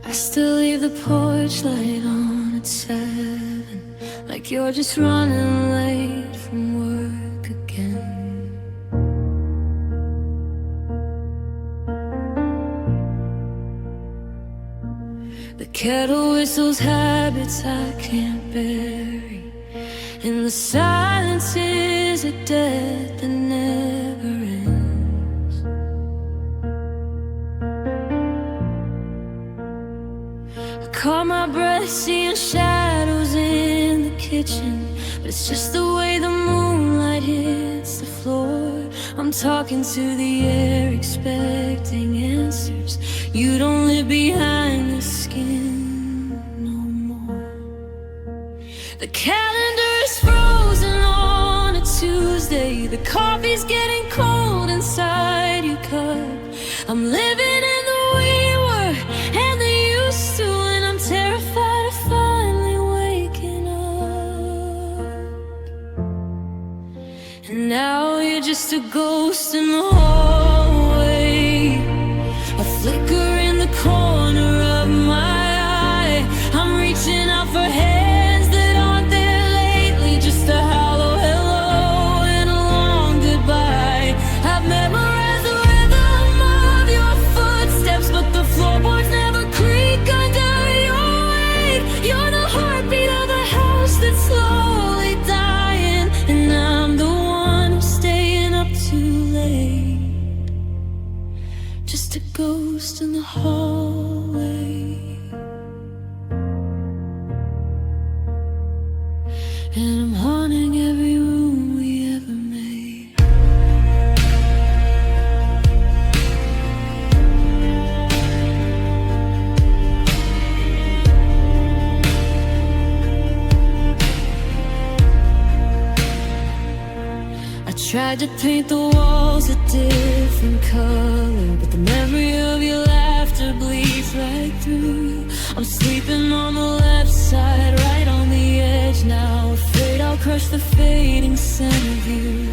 I still leave the porch light on at 7, like you're just running late from work again. The kettle whistles habits I can't bury, and the silence is a death that never ends. I caught my breath seeing shadows in the kitchen, but it's just the way the moonlight hits the floor. I'm talking to the air, expecting answers. You don't live behind the skin no more. The calendar is frozen on a Tuesday. The coffee's getting cold inside your cup. I'm living in the we were and the used to, and I'm terrified of finally waking up. And now you're just a ghost in the hallway, a flicker in the corner of my eye. I'm reaching out for hands that aren't there lately, just a hollow hello and a long goodbye. I've memorized the rhythm of your footsteps, but the floorboards never creak under your weight. You're the heartbeat of the house that's slowly dying, and I'm the one who's staying up too late, just a ghost in the hallway. And I'm haunting every room we ever made. I tried to paint the walls a different color, but the memory of your laughter bleeds right through. I'm sleeping on the left side, right on the edge now, afraid I'll crush the fading scent of you.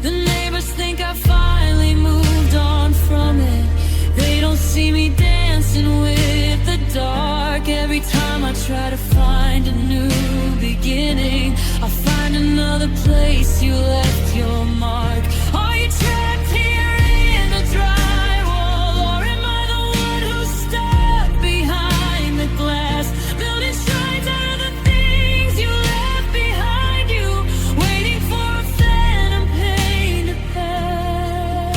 The neighbors think I finally moved on from it. They don't see me dancing with the dark. Every time I try to find a new beginning, I find another place you left your mark. Are you trapped here in the drywall, or am I the one who's stuck behind the glass, building shrines out of the things you left behind you, waiting for a phantom pain to pass?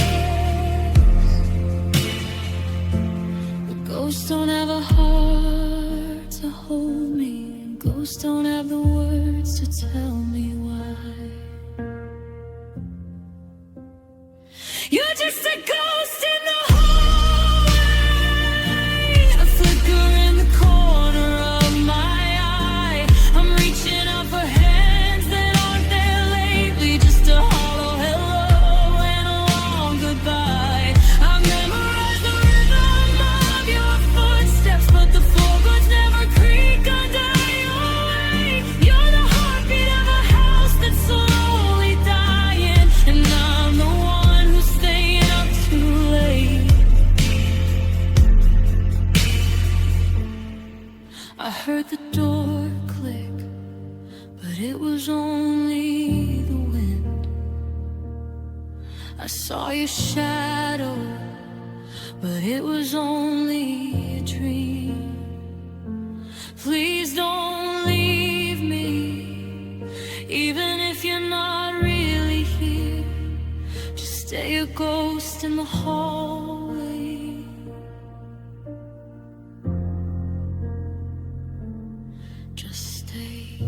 The ghosts don't have a heart to hold me, and ghosts don't have the words to tell me why. You're just a ghost in the hallway, a flicker in the corner of my eye. I'm reaching out for hands that aren't there lately, just a hollow hello and a long goodbye. I've memorized the rhythm of your footsteps, but the floorboards never creak under your weight. You're the heartbeat of a house that's slowly dying, and I'm the one who's staying up too late. I heard the door click, but it was only the wind. I saw your shadow, but it was only a dream. Please don't leave me, even if you're not really here. Just stay a ghost in the hallway. Just stay.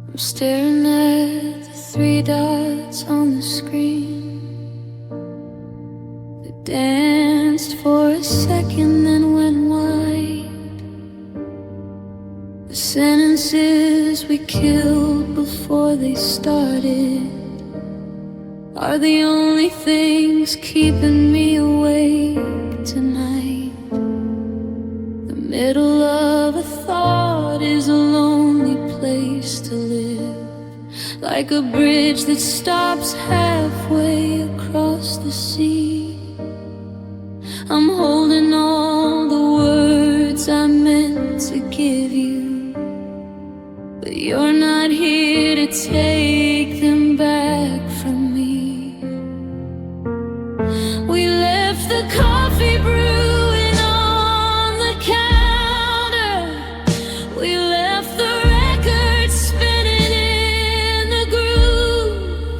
I'm staring at the 3 dots on the screen. They danced for a second, then went white. The sentences we killed before they started are the only things keeping me awake tonight. The middle of a thought is a lonely place to live. like a bridge that stops halfway across the sea. I'm holding all the words I meant to give you, but you're not here to take them back from me. We left the coffee brewing on the counter. We left the record spinning in the groove.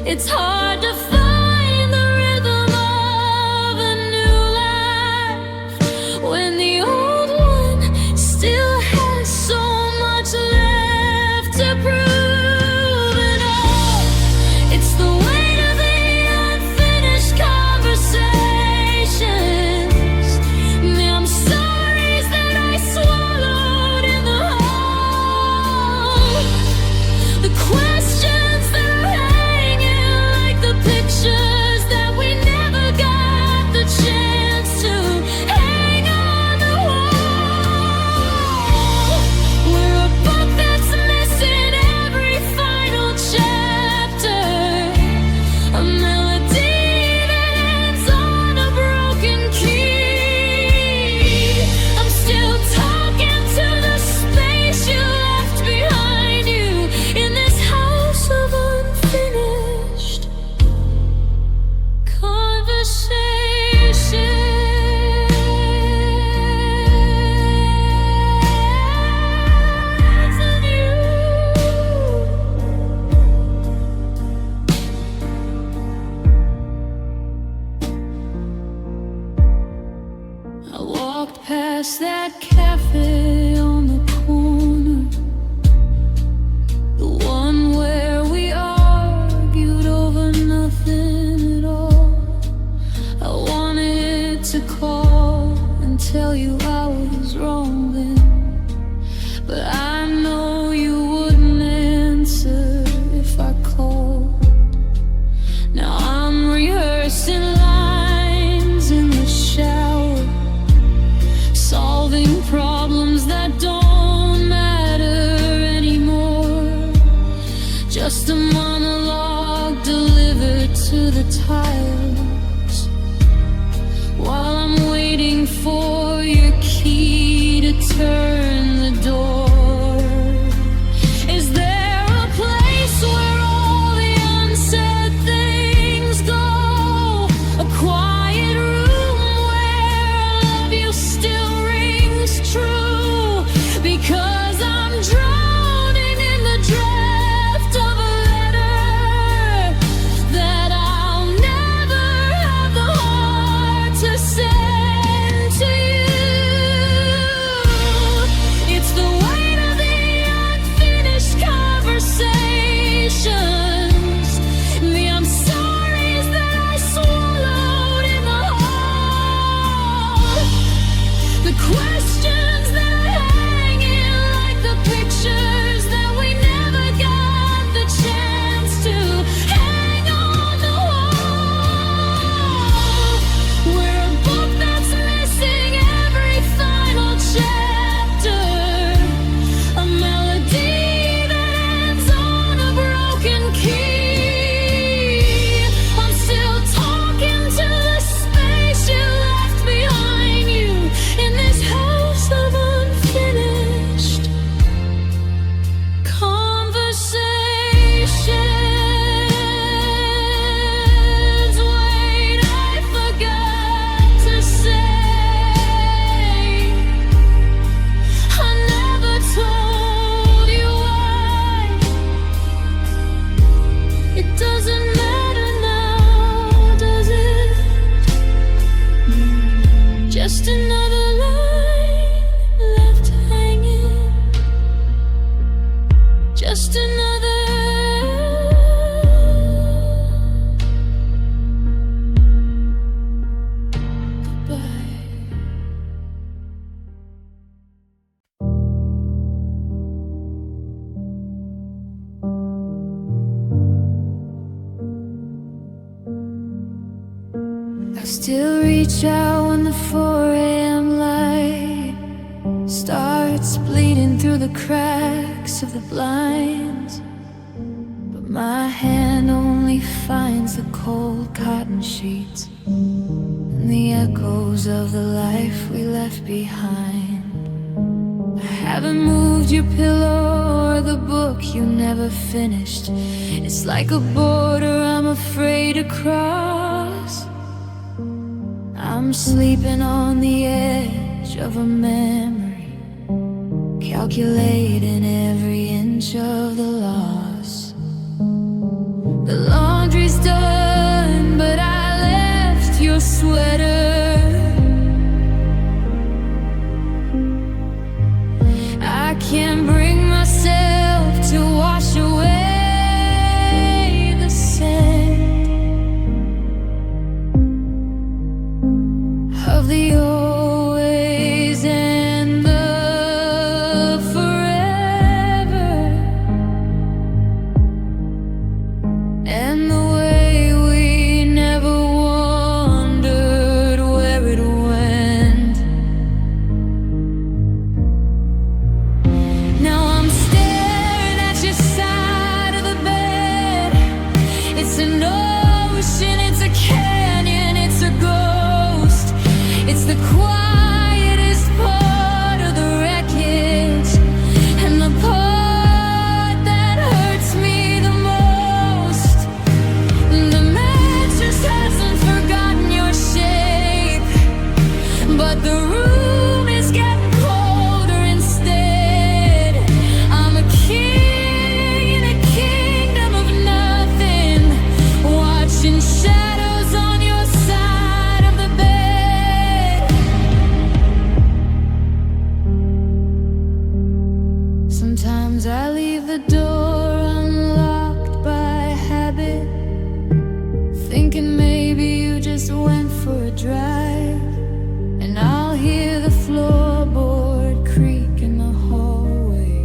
It's hard to find the rhythm of a new life when the old one still has so much left to prove. And oh, it's the weight of the unfinished conversations, the I'm sorries that I swallowed in the hole, the questions that are hanging like the pictures that we never got the chance to hang on the wall. We're a book that's missing every final chapter, a melody that ends on a broken key. I'm still talking to the space you left behind you in this house of unfinished conversations. And you, I walked past that cafe on the corner, the one where we argued over nothing at all. I wanted to call and tell you I was wrong then, but I know you wouldn't answer if I called. Now I'm rehearsing lines in the shower, solving problems that don't matter anymore. Just a monologue delivered to the tiles, while I'm waiting for your key to turn the door. Is there a place where all the unsaid things go? A quiet room where I love you still rings true? Because I'm drowning in the draft of a letter that I'll never have the heart to send to you. It's the weight of the unfinished conversations, the I'm sorries that I swallowed in the hole, the questions that are hanging like the pictures that we never got the chance to hang on the wall. We're a book that's missing every final chapter, a melody that ends on a broken key. I'm still talking to the space you left behind you in this house of unfinished conversations. Wait, I forgot to say, I never told you why. It doesn't matter now, does it? Just another line left hanging, just another goodbye. I still reach out when the 4 a.m. light starts bleeding through the cracks of the blinds. My hand only finds the cold cotton sheets and the echoes of the life we left behind. I haven't moved your pillow or the book you never finished. It's like a border I'm afraid to cross. I'm sleeping on the edge of a memory, calculating every inch of the loss. The laundry's done, but I left your sweater. I can't bring myself to wash away the scent of the always and the forever, and the way we never wondered where it went. Now I'm staring at your side of the bed. It's an ocean, it's a canyon, it's a ghost. It's the quietest part of the wreckage, and the part that hurts me the most. The mattress hasn't forgotten your shape, but the room is getting colder instead. I'm a king in a kingdom of nothing, watching shadows on your side of the bed. Sometimes I leave the door unlocked by habit, thinking maybe you just went for a drive, and I'll hear the floorboard creak in the hallway,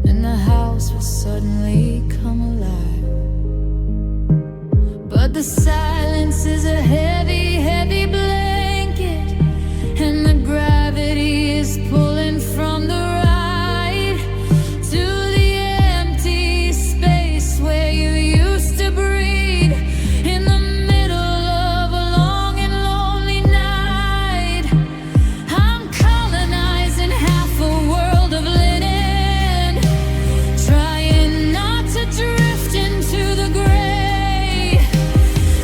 and the house will suddenly come alive. But the silence is a heavy, heavy blanket, and the gravity is pulling from the right to the empty space where you used to breathe in the middle of a long and lonely night. I'm colonizing half a world of linen, trying not to drift into the gray.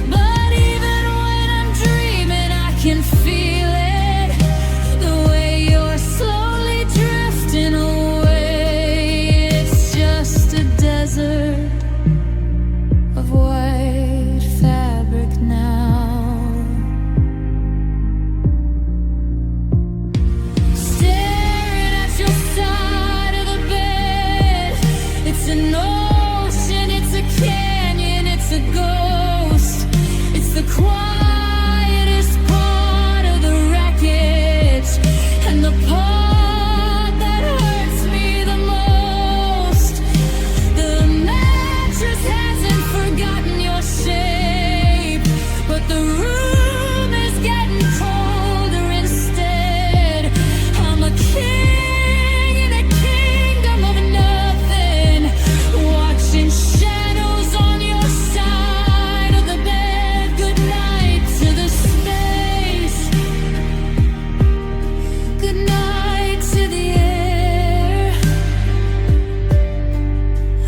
But even when I'm dreaming, I can feel it, the way you're slowly drifting away. It's just a desert of white fabric now. Staring at your side of the bed. It's an ocean, it's a canyon, it's a ghost. It's the quietest part of the wreckage, and the part that hurts me the most. The mattress hasn't forgotten your shape, but the room is getting colder instead. I'm a king in a kingdom of nothing, watching shadows on your side of the bed. Good night to the space. Good night to the air.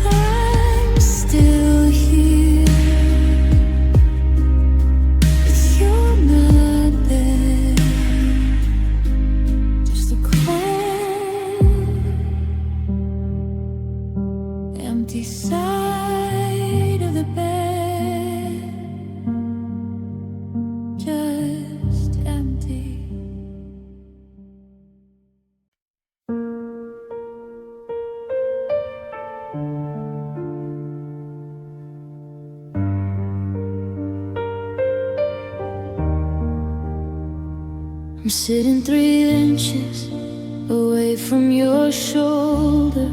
I'm still here, but you're not there. Just a cold, empty side of the bed. Just empty. I'm sitting 3 inches away from your shoulder,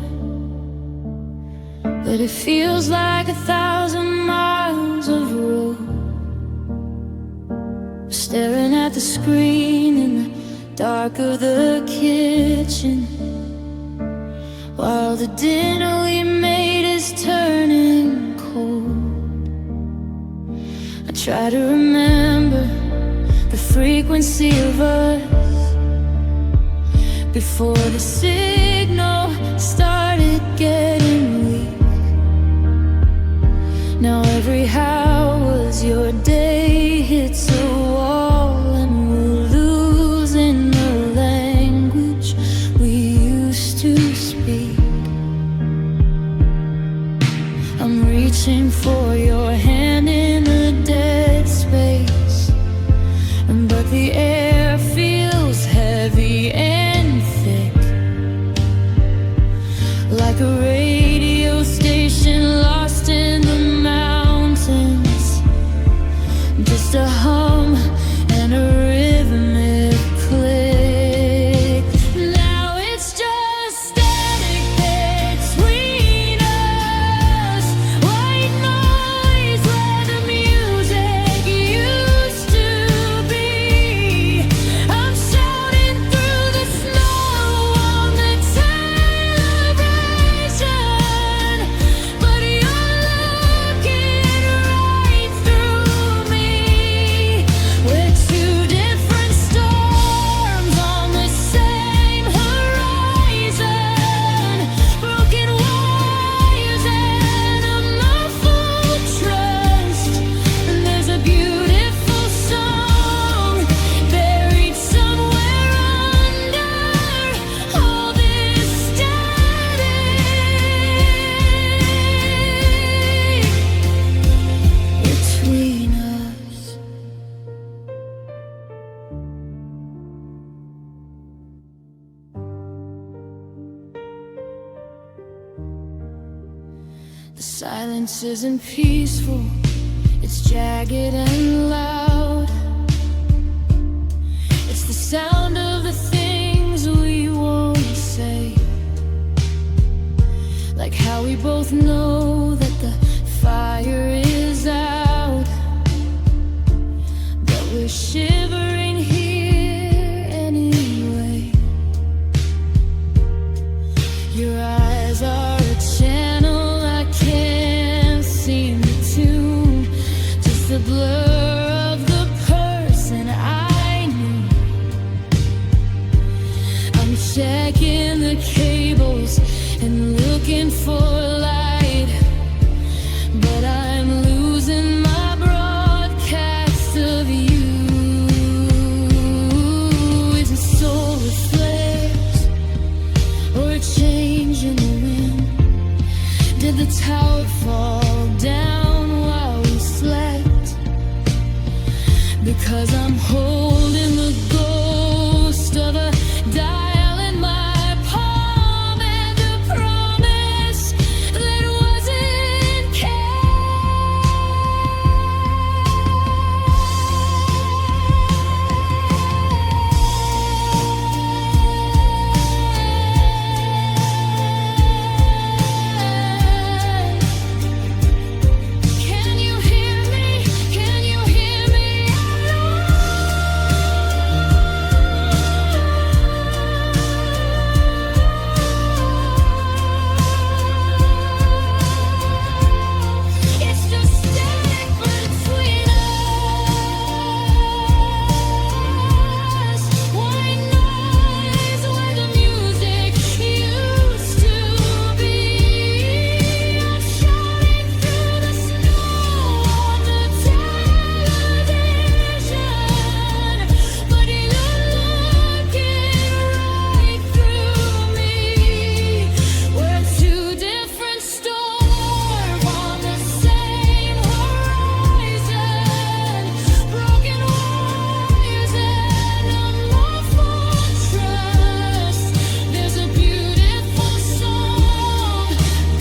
but it feels like 1,000 miles of road. Staring at the screen in the dark of the kitchen, while the dinner we made is turning Try to remember the frequency of us before the signal started getting weak. Now every hour's your day hits a wall, and we're losing the language we used to speak. I'm reaching for your hand in the dead space, but the air feels heavy and thick, like a radio station lost in the mountains. Just a hum and a rhythmic click. Now it's just static between us, white noise where the music used to be. I'm shouting through the snow on the television, but you're looking right through me. We're two different storms on the same horizon, broken wires and a muffled trust. And there's a beautiful song buried somewhere under all this static between us. The silence isn't peaceful, it's jagged and loud. It's the sound of the things we won't say, like how we both know that the fire is out, but we're shivering here anyway. Your eyes are a channel I can't seem to tune, just the blur of the person I knew. I'm checking the cables and looking for light, but I'm losing my broadcast of you. Is it solar flares or a change in the wind? Did the tower fall down while we slept? Because I'm holding the ghost of a dial in my palm, and a promise that wasn't Can you hear me? Can you hear me? It's just static between us, white noise where the music used to be. I'm shouting through the snow on the television, but you're looking right through me. We're two different storms on the same horizon, broken wires and a muffled trust. There's a beautiful song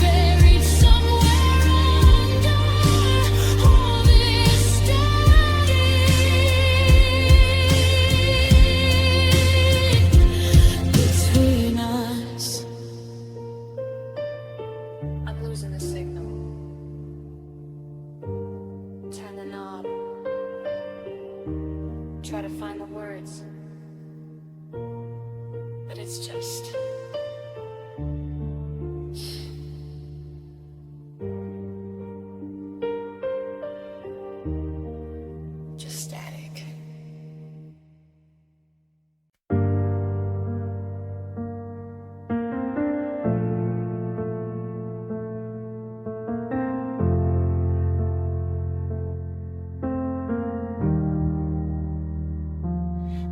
buried somewhere under all this static between us. I'm losing the signal. Turn the knob. Try to find the words, but it's just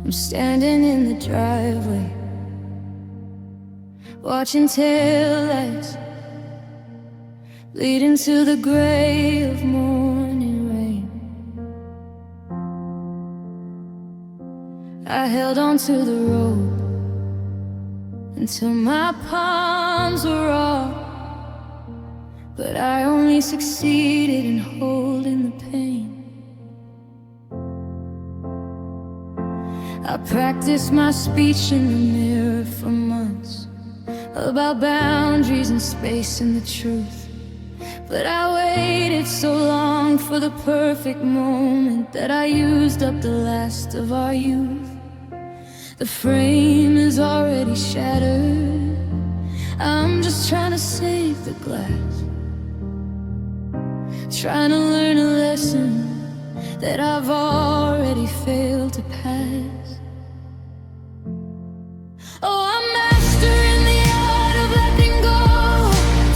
I'm standing in the driveway, watching taillights bleed into the gray of morning rain. I held on to the rope until my palms were raw, but I only succeeded in holding the pain. I practiced my speech in the mirror for months, about boundaries and space and the truth. But I waited so long for the perfect moment that I used up the last of our youth. The frame is already shattered, I'm just trying to save the glass, trying to learn a lesson that I've already failed to pass. Oh, I'm mastering the art of letting go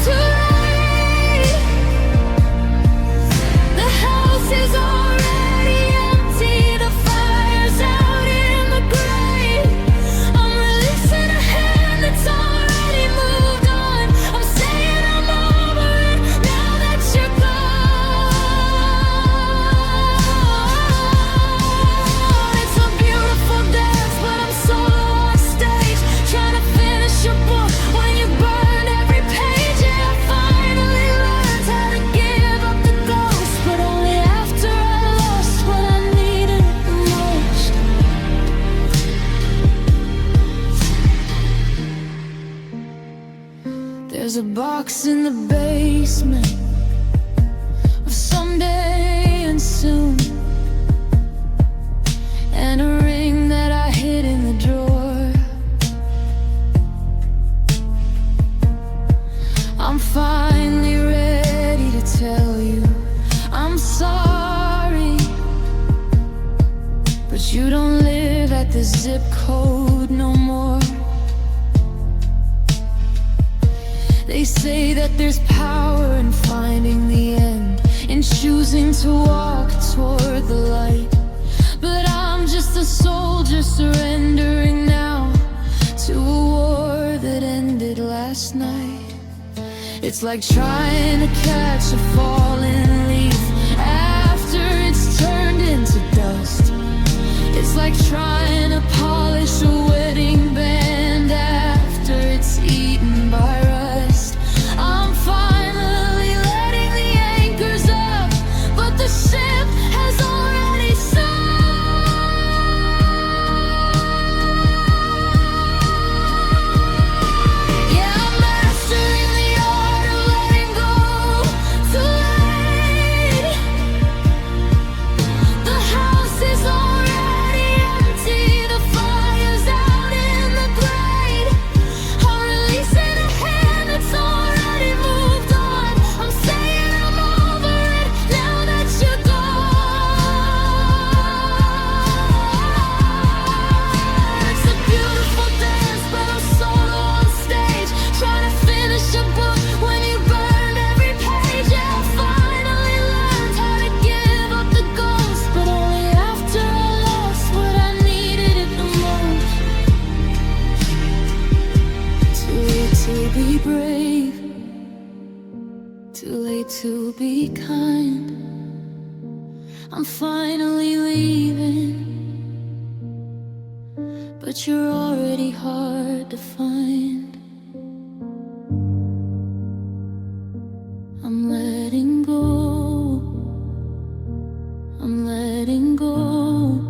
to right. The house is already empty, the fire's out in the grave. I'm releasing a hand that's already moved on. I'm saying I'm over it now that you're gone. It's a beautiful dance, but I'm solo on stage, trying to finish your book when you burned every page. Yeah, I finally learned how to give up the ghost, but only after I lost what I needed the most. There's a box in the basement of someday and soon, and a ring that I hid in the drawer. I'm finally ready to tell you I'm sorry, but you don't live at this zip code no more. They say that there's power in finding the end, in choosing to walk toward the light. But I'm just a soldier surrendering now to a war that ended last night. It's like trying to catch a falling leaf after it's turned into dust. It's like trying to polish a wedding band after it's eaten by rust. I'm finally letting the anchors up, but the ship has already sunk. Yeah, I'm mastering the art of letting go too late. The house is already empty, the fire's out in the grate. I'm releasing a hand that's already moved on. I'm saying I'm over it now that you're gone. It's a beautiful dance, but I'm solo on stage, trying to finish a book when you burned every page. Yeah, I finally learned how to give up the ghost, but only after I lost what I needed it the most. Too late to be brave, too late to be kind. I'm finally leaving, but you're already hard to find. I'm letting go, I'm letting go,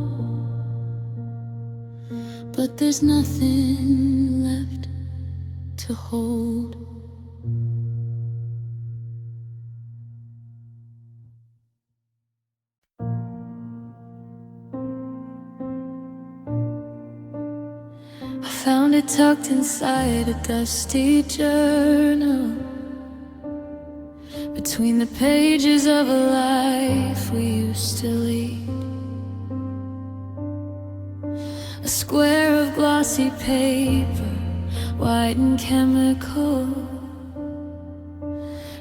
but there's nothing left to hold. I found it tucked inside a dusty journal, between the pages of a life we used to lead. A square of glossy paper, white and chemical,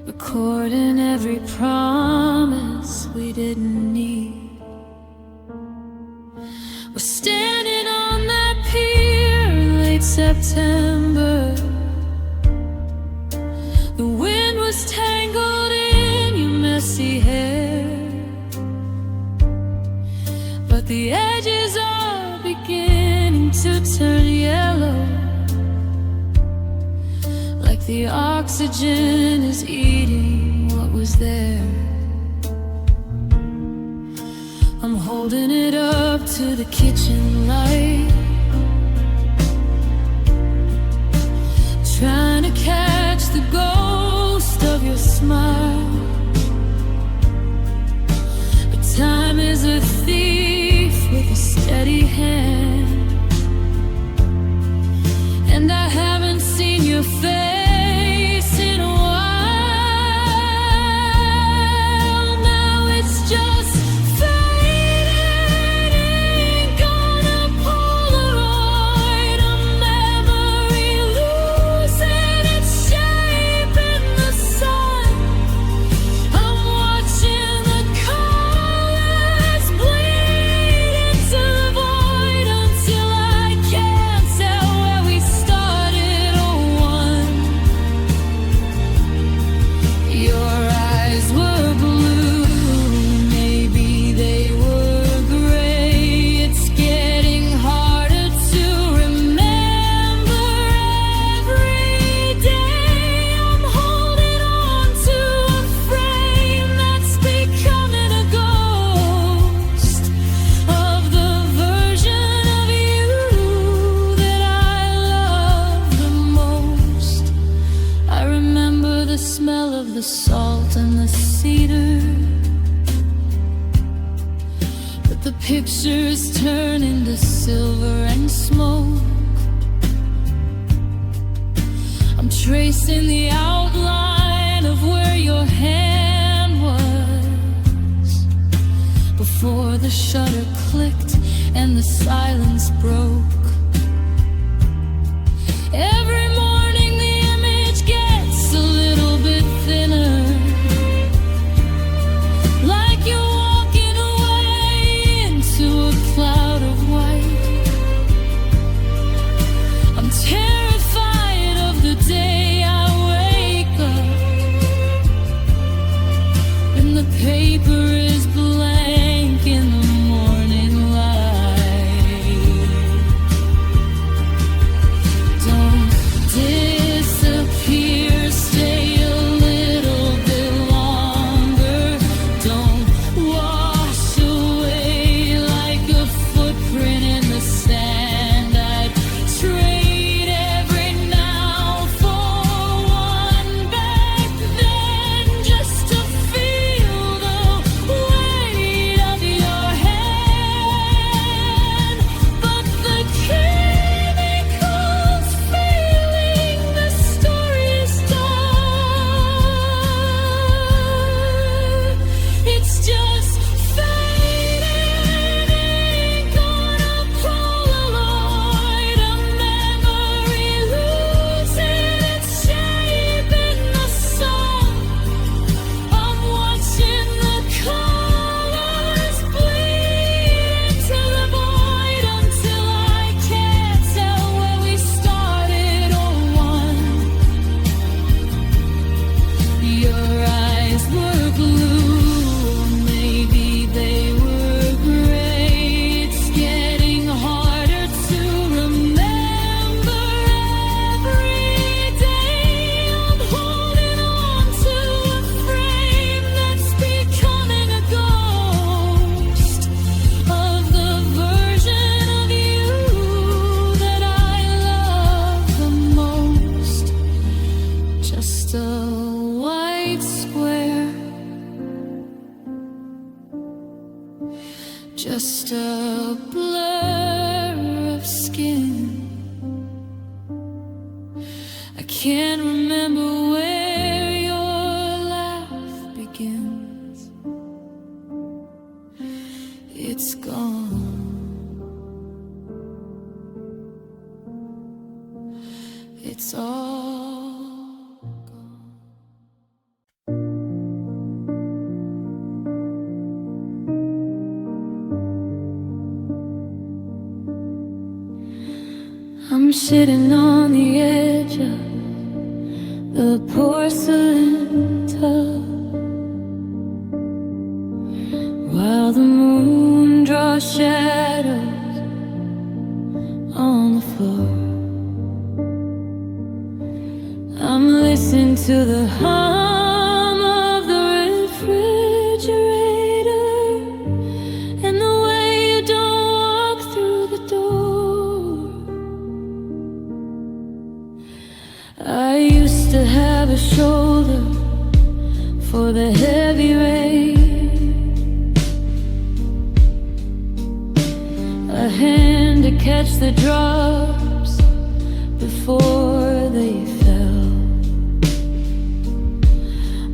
recording every promise we didn't need. We're standing on September. The wind was tangled in your messy hair, but the edges are beginning to turn yellow, like the oxygen is eating what was there. I'm holding it up to the kitchen light, trying to catch the ghost of your smile. But time is a thief with a steady hand, and I haven't seen your face in a while. Now it's just faded ink on a Polaroid, a memory losing its shape in the sun. I'm watching the colors bleed into the void until I can't tell where we started or one. Your eyes were blue, maybe they were gray. It's getting harder to remember every day. I'm holding on to a frame that's becoming a ghost of the version of you that I love the most. I remember the smell of the salt and the cedar, but the pictures turn into silver and smoke. I'm tracing the outline of where your hand was before the shutter clicked and the silence broke. Every morning the image gets a little bit thinner, like you're walking away into a cloud of white. I'm terrified of the day I wake up and the paper is blank in the morning light. Don't disappear, stay a little bit longer. Don't wash away like a footprint in the sand. I'd trade every now for one back then, just to feel the weight of your hand. But the chemicals failing, the story's done. It's just faded ink on a Polaroid, a memory losing its shape in the sun. I'm watching the colors bleed into the void until I can't tell where we started or one. Your eyes were blue, maybe they were gray. It's getting harder to remember every day. I'm holding on to a frame that's becoming a ghost of the version of you that I love the most. Just a white square, just a blur of skin. I can't remember where your laugh begins. It's gone. It's all gone. I'm sitting on the edge of the porcelain tub while the moon draws shadows on the floor. I'm listening to the hum of the refrigerator and the way you don't walk through the door. I used to have a shoulder for the heavy rain, a hand to catch the drops before they fell.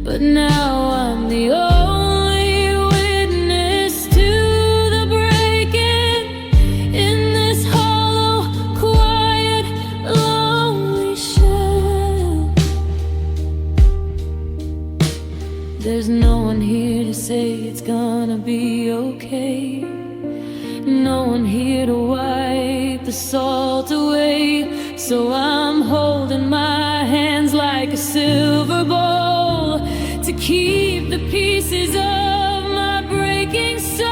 But now I'm the only witness to the breaking in this hollow, quiet, lonely shell. There's no one here to say it's gonna be okay, no one here to wipe the salt away. So I'm holding my hands like a silver bowl to keep the pieces of my breaking soul.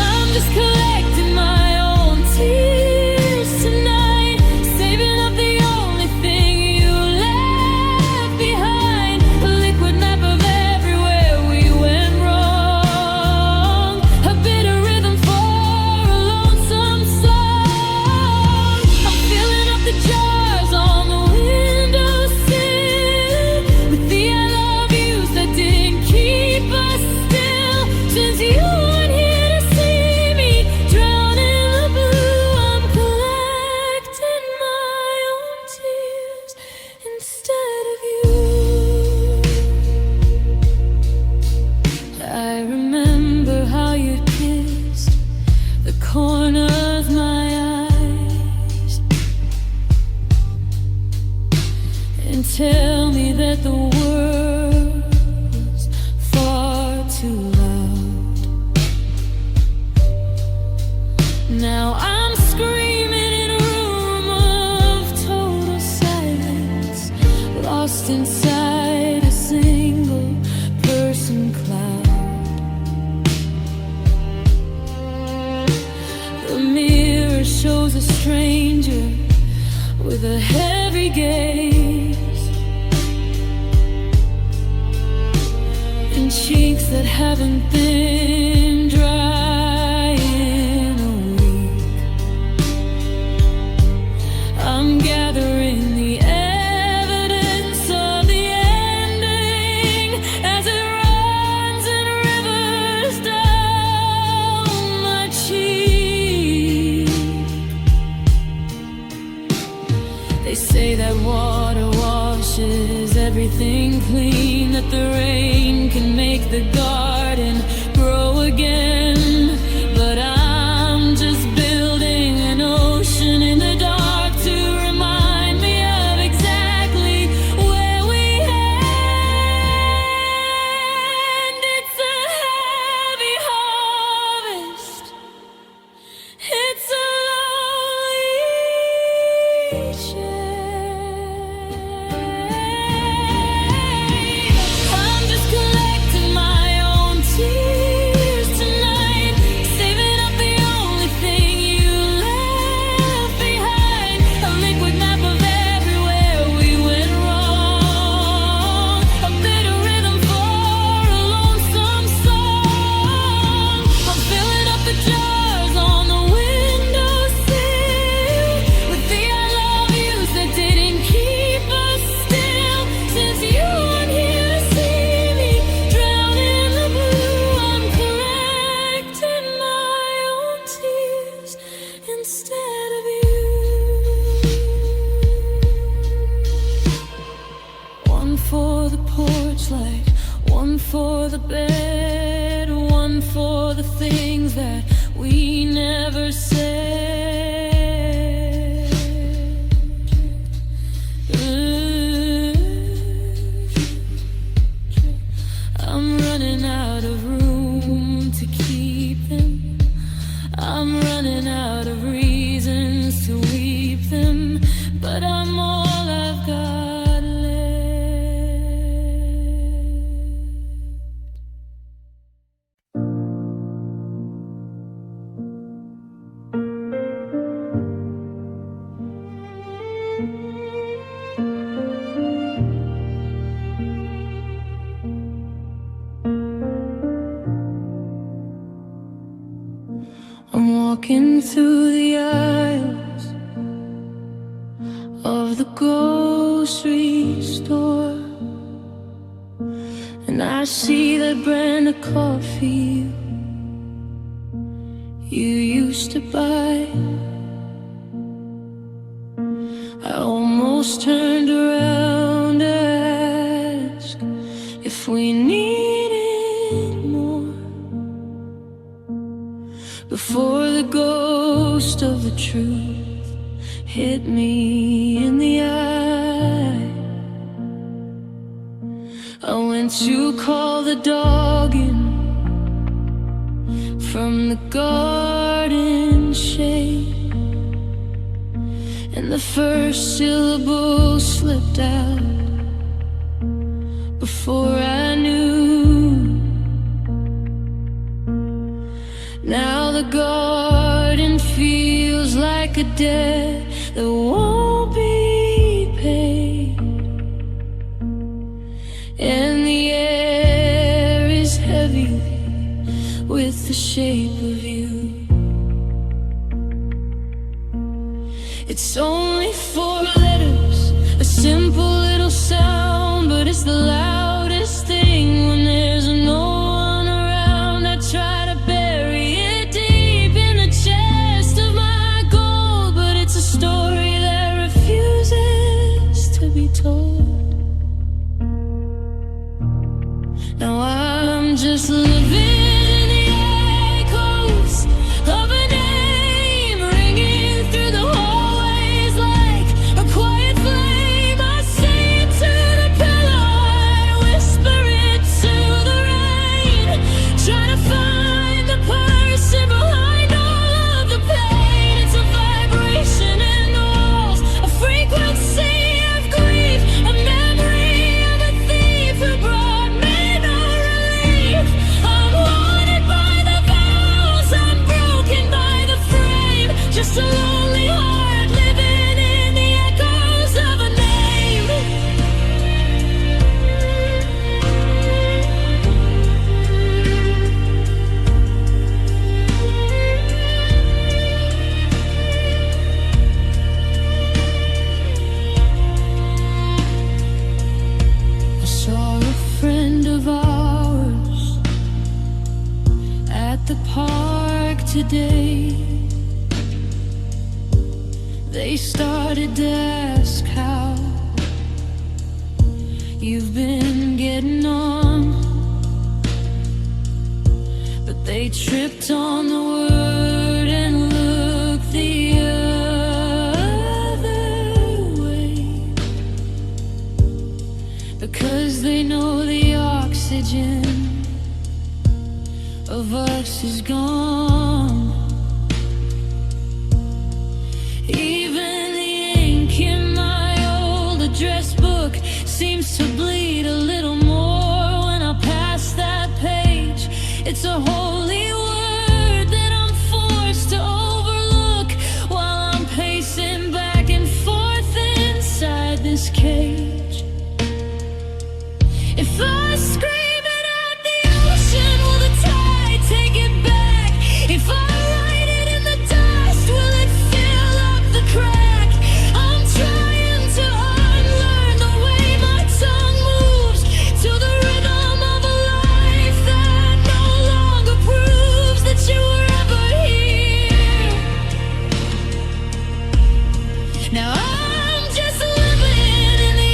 I'm just collecting my own tears tonight, saving up the only thing you left behind, a liquid map of everywhere we went wrong, a bit of rhythm for a lonesome song. I'm filling up the jars on the windowsill with the I love yous that didn't keep us still. Since you weren't here to see me drown in the blue, I'm collecting my own tears instead of you. I remember how you kissed the corner of my eyes and tell me that the world was far too loud. Now I'm screaming in a room of total silence, lost inside a single person cloud. The mirror shows a stranger with a heavy gaze and cheeks that haven't been dry in a week. I'm gathering the evidence of the ending as it runs in rivers down my cheek. They say that water washes everything clean, that the rain can make the garden grow again. But I'm just building an ocean in the dark to remind me of exactly where we end. It's a heavy harvest, it's a lonely shade. I'm just collecting my own tears tonight, saving up the only thing you left behind, a liquid map of everywhere we went wrong, a bit of rhythm for a lonesome song. I'm filling up the jars on the windowsill with the I love yous that didn't keep us still. Since you weren't here to see me drown in the blue, I'm collecting my own tears instead of you. One for the porch light, one for the bed, one for the things that we never said. I'm running out of room to keep them. I'm running through the aisles of the grocery store, and I see that brand of coffee you used to buy. I almost turned around to ask if we needed more, before the ghost of the truth hit me in the eye. I went to call the dog in from the garden shade, and the first syllable slipped out before I knew. Now the garden feels like a debt that won't be paid, and the air is heavy with the shape of you. It's only 4 letters, a simple little sound, but it's the loudest thing when there's no one around. I try to bury it deep in the chest of my gold, but it's a story that refuses to be told. Now I'm just living today. They started to ask how you've been getting on, but they tripped on the word and looked the other way, because they know the oxygen of us is gone. Even the ink in my old address book seems to bleed a little more when I pass that page. It's a holy word that I'm forced to overlook while I'm pacing back and forth inside this cage. If I scream take it back, if I write it in the dust, will it fill up the crack? I'm trying to unlearn the way my tongue moves to the rhythm of a life that no longer proves that you were ever here. Now I'm just living in the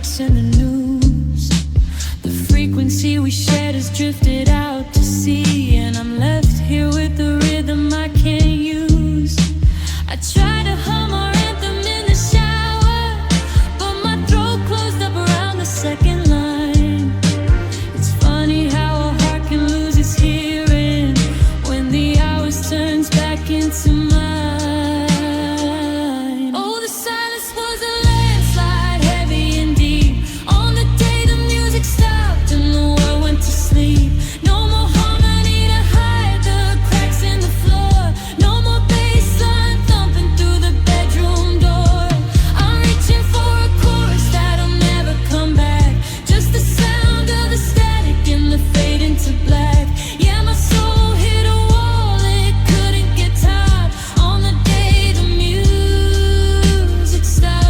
cracks in the news. The frequency we shared has drifted out to sea, and I'm left here with the rhythm I can't use. I try to hum our anthem in the shower, but my throat closed up around the second line. It's funny how a heart can lose its hearing when the hours turns back into mine. Oh, the silence was a landslide, heavy and deep. On the day the music stopped and the world went to sleep. No more harmony to hide the cracks in the floor. No more bass line thumping through the bedroom door. I'm reaching for a chorus that'll never come back. Just the sound of the static and the fade into black. Yeah, my soul hit a wall, it couldn't get tired. On the day the music stopped.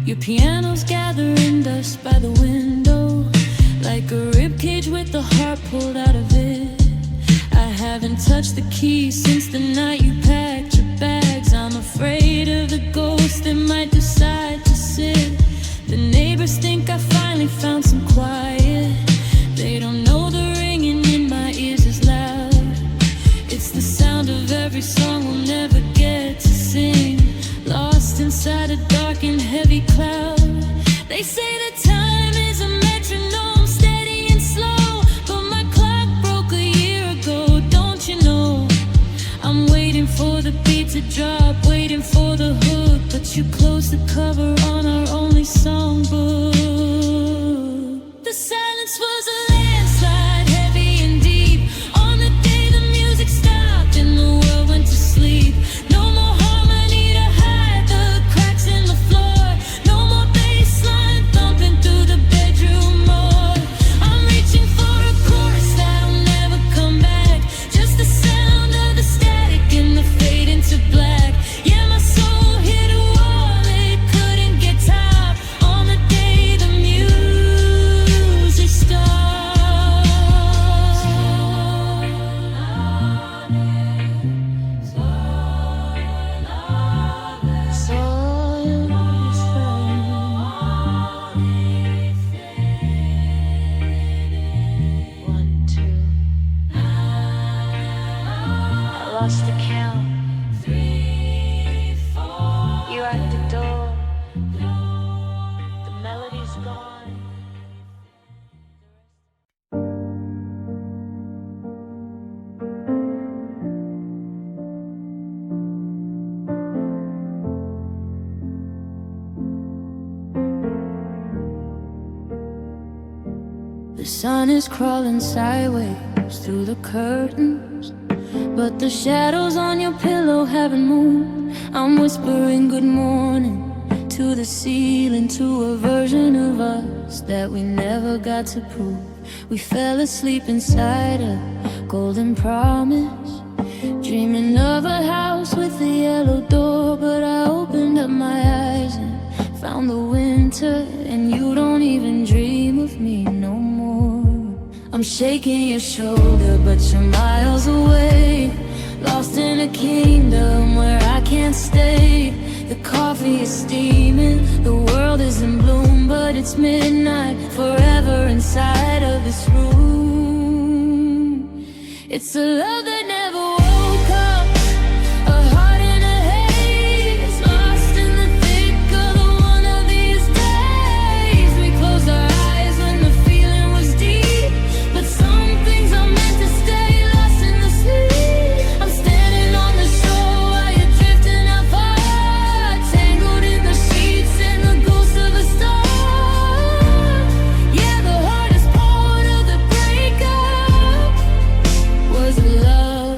Your piano's gathering dust by the window, like a ribcage with the heart pulled out of it. I haven't touched the keys since the night you packed your bags. I'm afraid of the ghost that might decide to sit. The neighbors think I finally found some quiet. They don't know the ringing in my ears is loud. It's the sound of every song we'll never get to sing, lost inside a dark and heavy cloud. They say that time is a metronome, steady and slow, but my clock broke a year ago, don't you know? I'm waiting for the beat to drop, waiting for the hook, but you closed the cover on our only songbook. The silence was a landslide, heavy and deep. On the day the music stopped and the world went to sleep. No more harmony to hide the cracks in the floor. No more bass line thumping through the bedroom door. I'm reaching for a chorus that'll never come back. Just the sound of the static and the fade into black. Yeah, my soul hit a wall, it couldn't get tired. On the day the music stopped. One, two. I lost the count. 3, 4. You at the door. The melody's gone. The sun is crawling sideways through the curtains, but the shadows on your pillow haven't moved. I'm whispering good morning to the ceiling, to a version of us that we never got to prove. We fell asleep inside a golden promise, dreaming of a house with a yellow door. But I opened up my eyes and found the winter, and you don't even dream of me no more. I'm shaking your shoulder, but you're miles away, lost in a kingdom where I can't stay. The coffee is steaming, the world is in bloom, but it's midnight forever inside of this room. It's a love that never woke up, a heart in a haze, lost in the thick of the one of these days. We closed our eyes when the feeling was deep, but some things are meant to stay lost in the sleep. I'm standing on the shore while you're drifting out far, tangled in the sheets and the ghost of a star. Yeah, the hardest part of the breakup was love.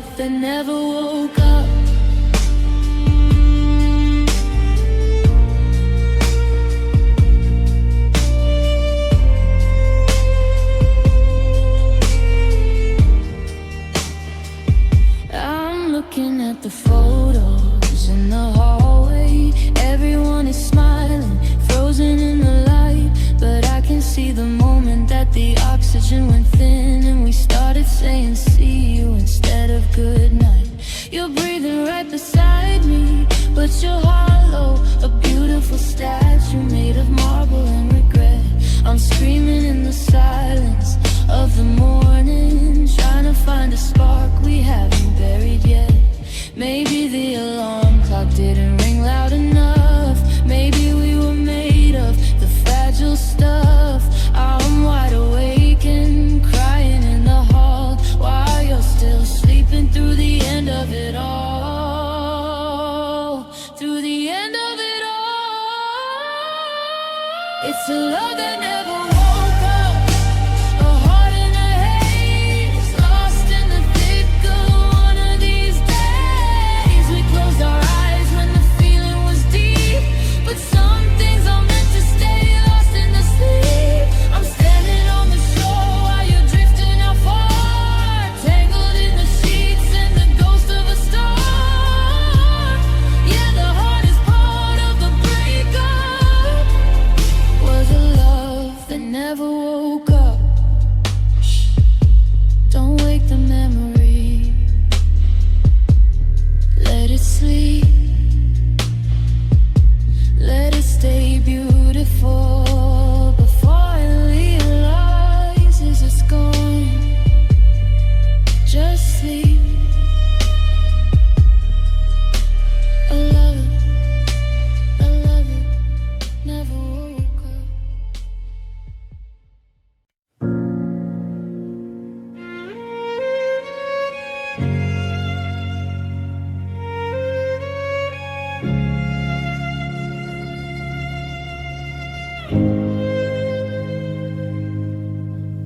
didn't ring loud enough. Maybe we were made of the fragile stuff. I'm wide awake and crying in the hall while you're still sleeping through the end of it all. Through the end of it all. It's a love that never woke up, a heart in a haze, lost in the thick of one of these days. We closed our eyes when the feeling was deep, but some things are meant to stay lost in the sleep. I'm standing on the shore while you're drifting out far, tangled in the sheets and the ghost of a star. Yeah, the hardest part of the breakup was a love that never woke up. Shh. Don't wake the memory, let it sleep, let it stay beautiful before it realizes it's gone. Just sleep. I love it, never woke up.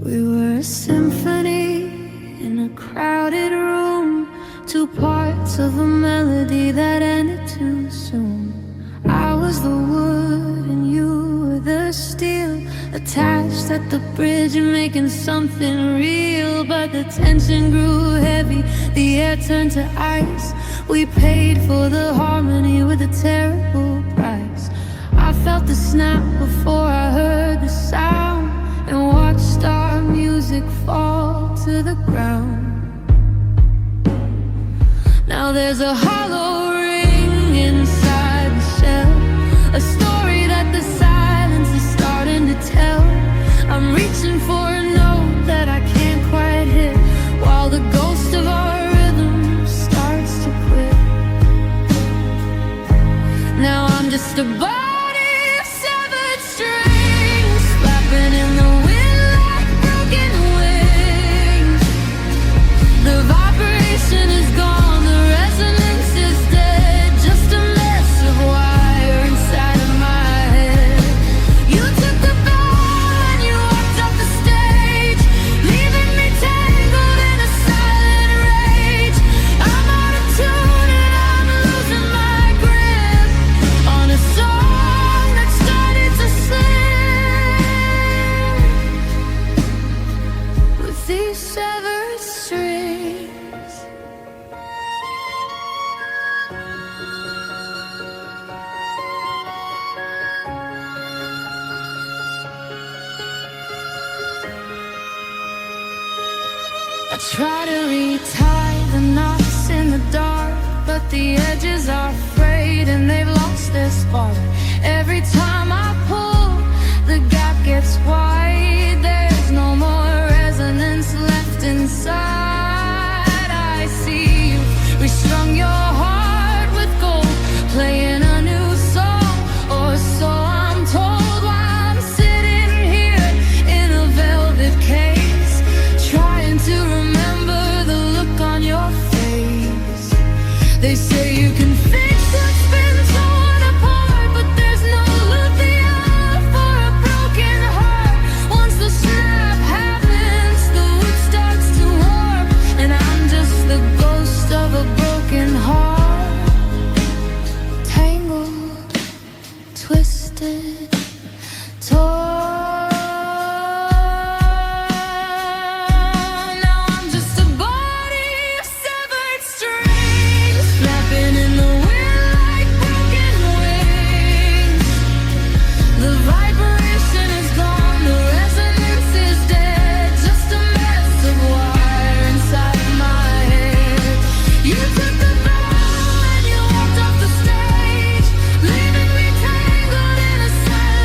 We were a symphony in a crowded room, two parts of a melody that ended too soon. I was the wood and you were the steel, attached at the bridge and making something real. But the tension grew heavy, the air turned to ice. We paid for the harmony with a terrible price. I felt the snap before I heard the sound, and watched our music fall to the ground. Now there's a hollow ring inside the shell, a story that the silence is starting to tell. I'm reaching for a note that I can't quite hit, while the ghost of our rhythm starts to quit. Now I'm just a body of severed strings, flapping in the wind like broken wings. The vibration is gone, the resonance is dead, just a mess of wire inside of my head. You took the bow and you walked off the stage, leaving me tangled in a silent rage. I'm out of tune and I'm losing my grip on a song that started to slip with these severed strings. I try to retie the knots in the dark, but the edges are frayed and they've lost their spark. Every time I pull, the gap gets wide. There's no more resonance left inside. I see you restrung your heart with gold, playing a new song, or so I'm told, while I'm sitting here in a velvet case, trying to remember the look on your face. They say you can fix what's been torn apart, but there's no loophole for a broken heart. Once the snap happens, the wood starts to warp, and I'm just the ghost of a broken heart, tangled, twisted, torn. Now I'm just a body of severed strings, flapping in the wind like broken wings. The vibration is gone, the resonance is dead, just a mess of wire inside my head. You took the bow and you walked off the stage, leaving me tangled in a silent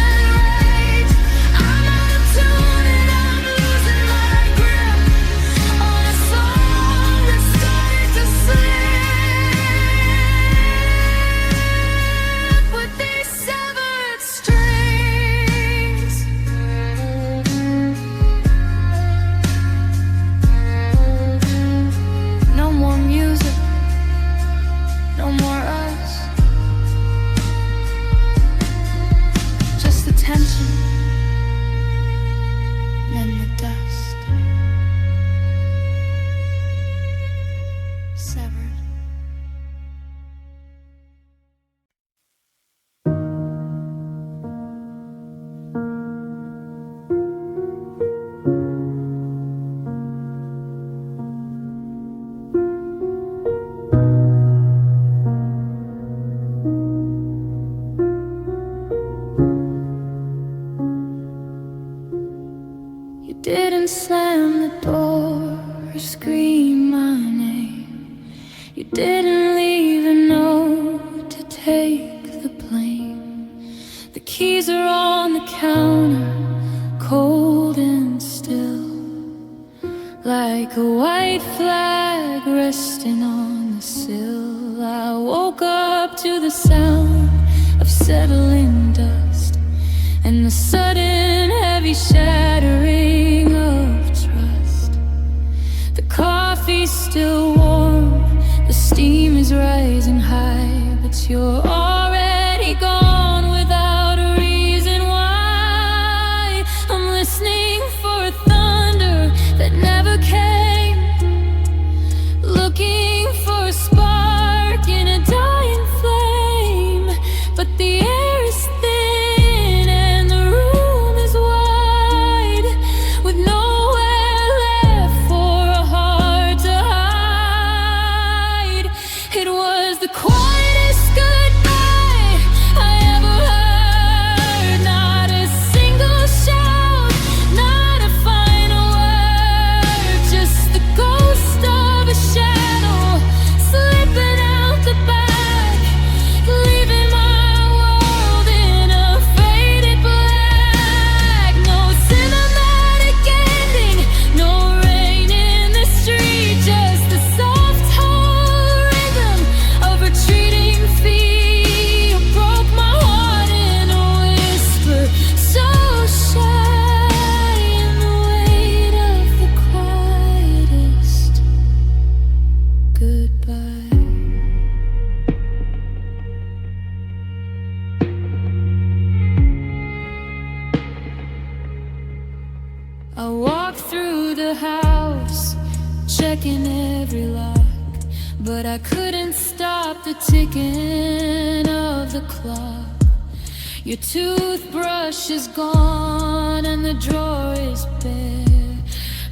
sound of settling dust, and the sudden heavy shattering of trust. The coffee's still warm, the steam is rising high, but you're already gone without a reason why. I'm listening for a thunder that never came, looking for a spark in a dying flame, but the air is thin and the room is wide, with nowhere left for a heart to hide. It was the quietest goodbye I ever heard. Not a single shout, not a final word, just the ghost of a shadow slipping out the back, leaving my world in a faded black. No cinematic ending, no rain in the street, just the soft whole rhythm of retreating feet. You broke my heart in a whisper, so shy in the weight of the quietest goodbye. I walked through the house, checking every lock, but I couldn't stop the ticking of the clock. Your toothbrush is gone and the drawer is bare,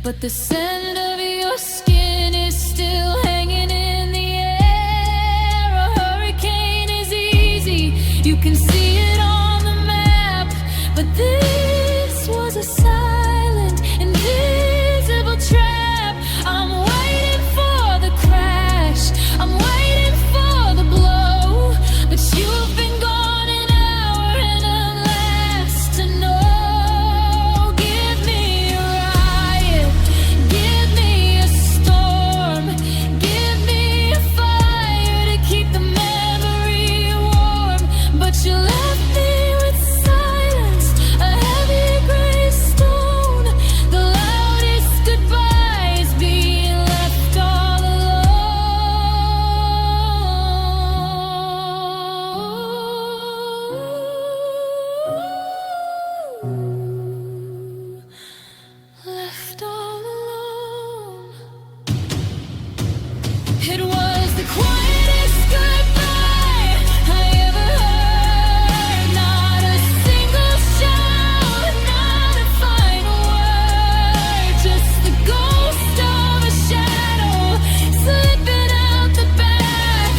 but the scent of your skin is still hanging in the air. A hurricane is easy, you can see it on the map, but this was a silent, invisible trap. I'm waiting for the crash, I'm waiting for the blow, but you've been gone an hour and I'm last to know. Give me a riot, give me a storm, give me a fire to keep the memory warm, but you left me with silence, a heavy gray stone. The loudest goodbye is being left all alone. Left all alone. It was the quietest goodbye I ever heard. Not a single shout, not a final word, just the ghost of a shadow slipping out the back,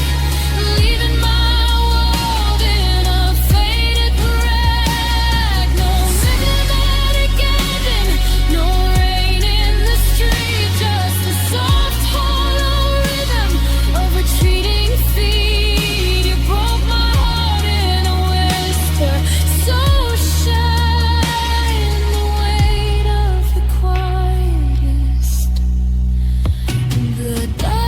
leaving my world in a faded wreck. No cinematic ending, no rain in the street, just the soft hollow rhythm of retreating feet. You broke my heart in a whisper, so shy in the weight of the quietest goodbye.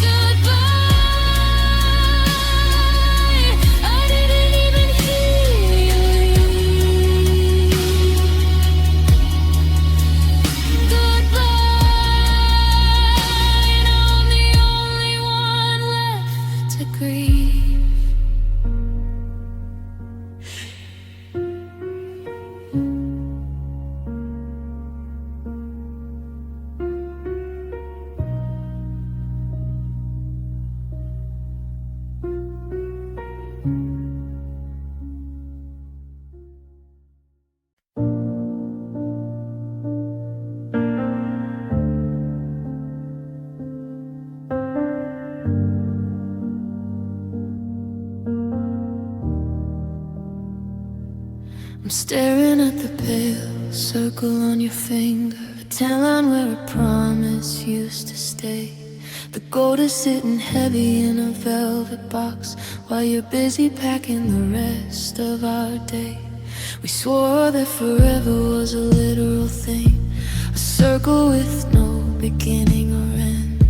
Goodbye. I didn't even hear you. Goodbye. And I'm the only one left to grieve. I'm staring at the pale circle on your finger, a tan line where a promise used to stay. The gold is sitting heavy in a velvet box while you're busy packing the rest of our day. We swore that forever was a literal thing, a circle with no beginning or end.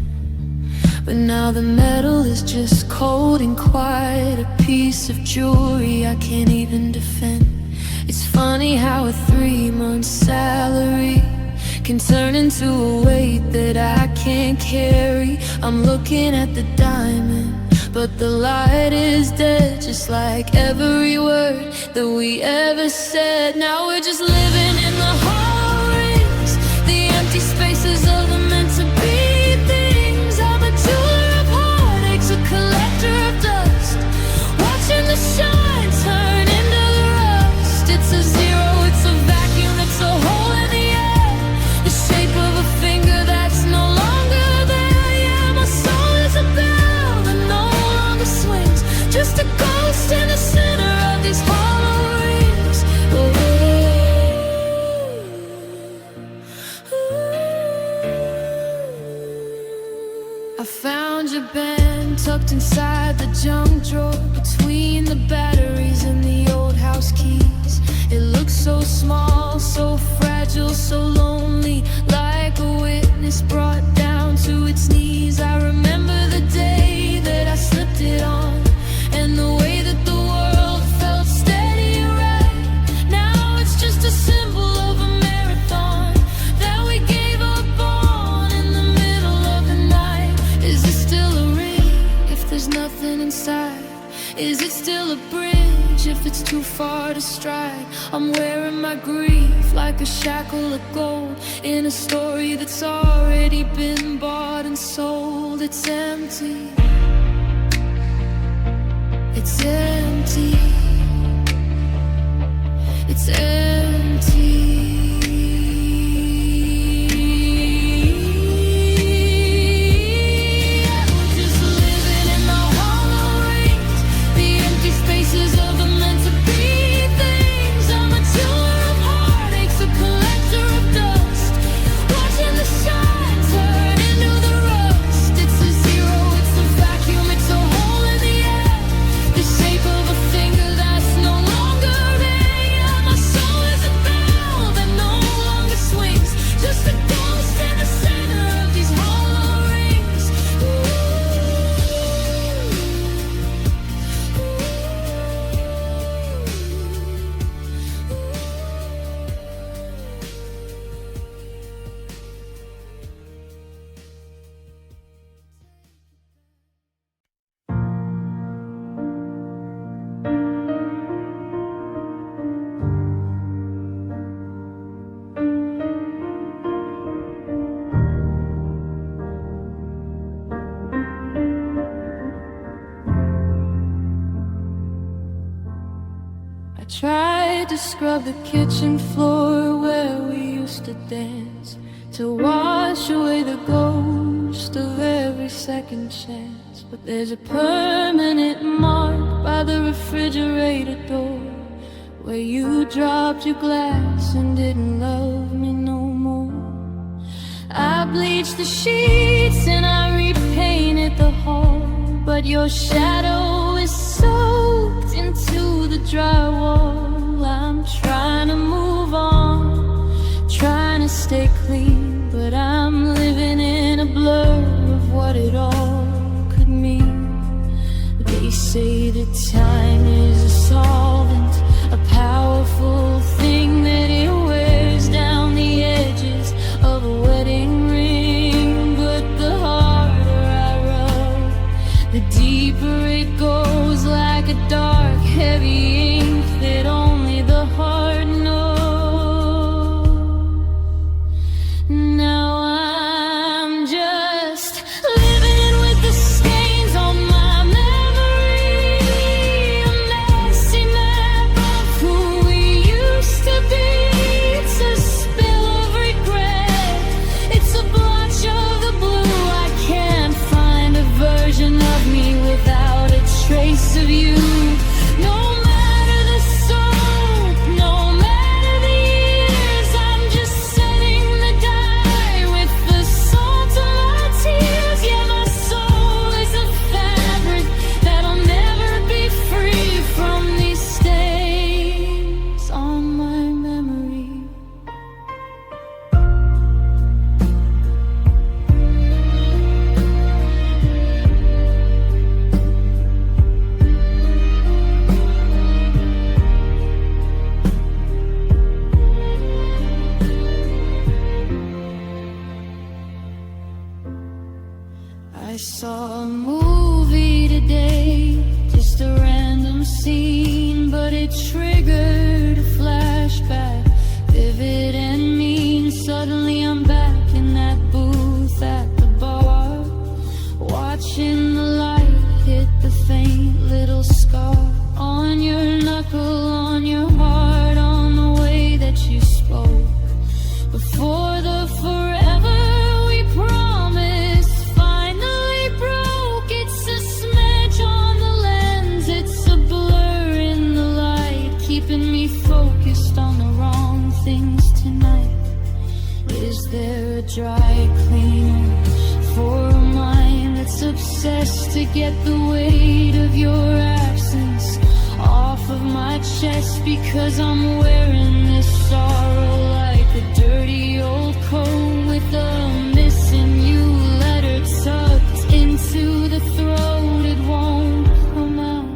But now the metal is just cold and quiet, a piece of jewelry I can't even defend. It's funny how a 3-month salary can turn into a weight that I can't carry. I'm looking at the diamond, but the light is dead, just like every word that we ever said. Now we're just living in the hollow rings, the empty spaces of the meant to be things. I'm a jeweler of heartaches, a collector of dust, watching the shine turn into the rust. It's a zero, it's a vacuum, it's a hole in the air, the shape of a finger that's no longer there. Yeah, my soul is a bell that no longer swings, just a ghost in the center of these hollow rings. I found your band tucked inside the junk drawer, between the batteries and the old house keys. It looks so small, so fragile, so lonely, like a witness brought down to its knees. I remember the day that I slipped it on, and the way that the world felt steady right. Now it's just a symbol of a marathon that we gave up on in the middle of the night. Is it still a ring if there's nothing inside? Is it still a bridge if it's too far to stride? I'm wearing my grief like a shackle of gold in a story that's already been bought and sold. It's empty. It's empty. It's empty. We're just living in the hollow rings, the empty spaces of the meant to be things. I'm a jeweler of heartaches, a collector of dust, watching the shine turn into the rust. It's a zero, it's a vacuum, it's a hole in the air, the shape of a finger that's no longer there. Yeah, my soul is a bell that no longer swings, just a ghost in the center of these hollow rings. I tried to scrub the kitchen floor where we used to dance, to wash away the ghost of every second chance. But there's a permanent mark by the refrigerator door, where you dropped your glass and didn't love me no more. I bleached the sheets and I repainted the hall, but your shadow is soaked into the drywall. I'm trying to move on, trying to stay clean, but I'm living in a blur of what it all could mean. They say that time is a solvent, a powerful thing, that it wears down the edges of a wedding ring. But the harder I rub, the deeper it goes, like a dark, heavy ink that only the heart knows. Now I'm just living with the stains on my memory. saw a movie today, just a random scene, but it triggered a flashback, vivid and mean. Suddenly I'm back in that booth at the bar, watching the light hit the faint little scar on your knuckle, on your heart, on the way that you spoke. Before the forever we promised finally broke. It's a smudge on the lens, it's a blur in the light, keeping me focused on the wrong things tonight. Is there a dry cleaner for a mind that's obsessed to get the weight of your absence off of my chest? Because I'm wearing this sorrow like a dirty old coat with a missing you letter tucked into the throat. It won't come out,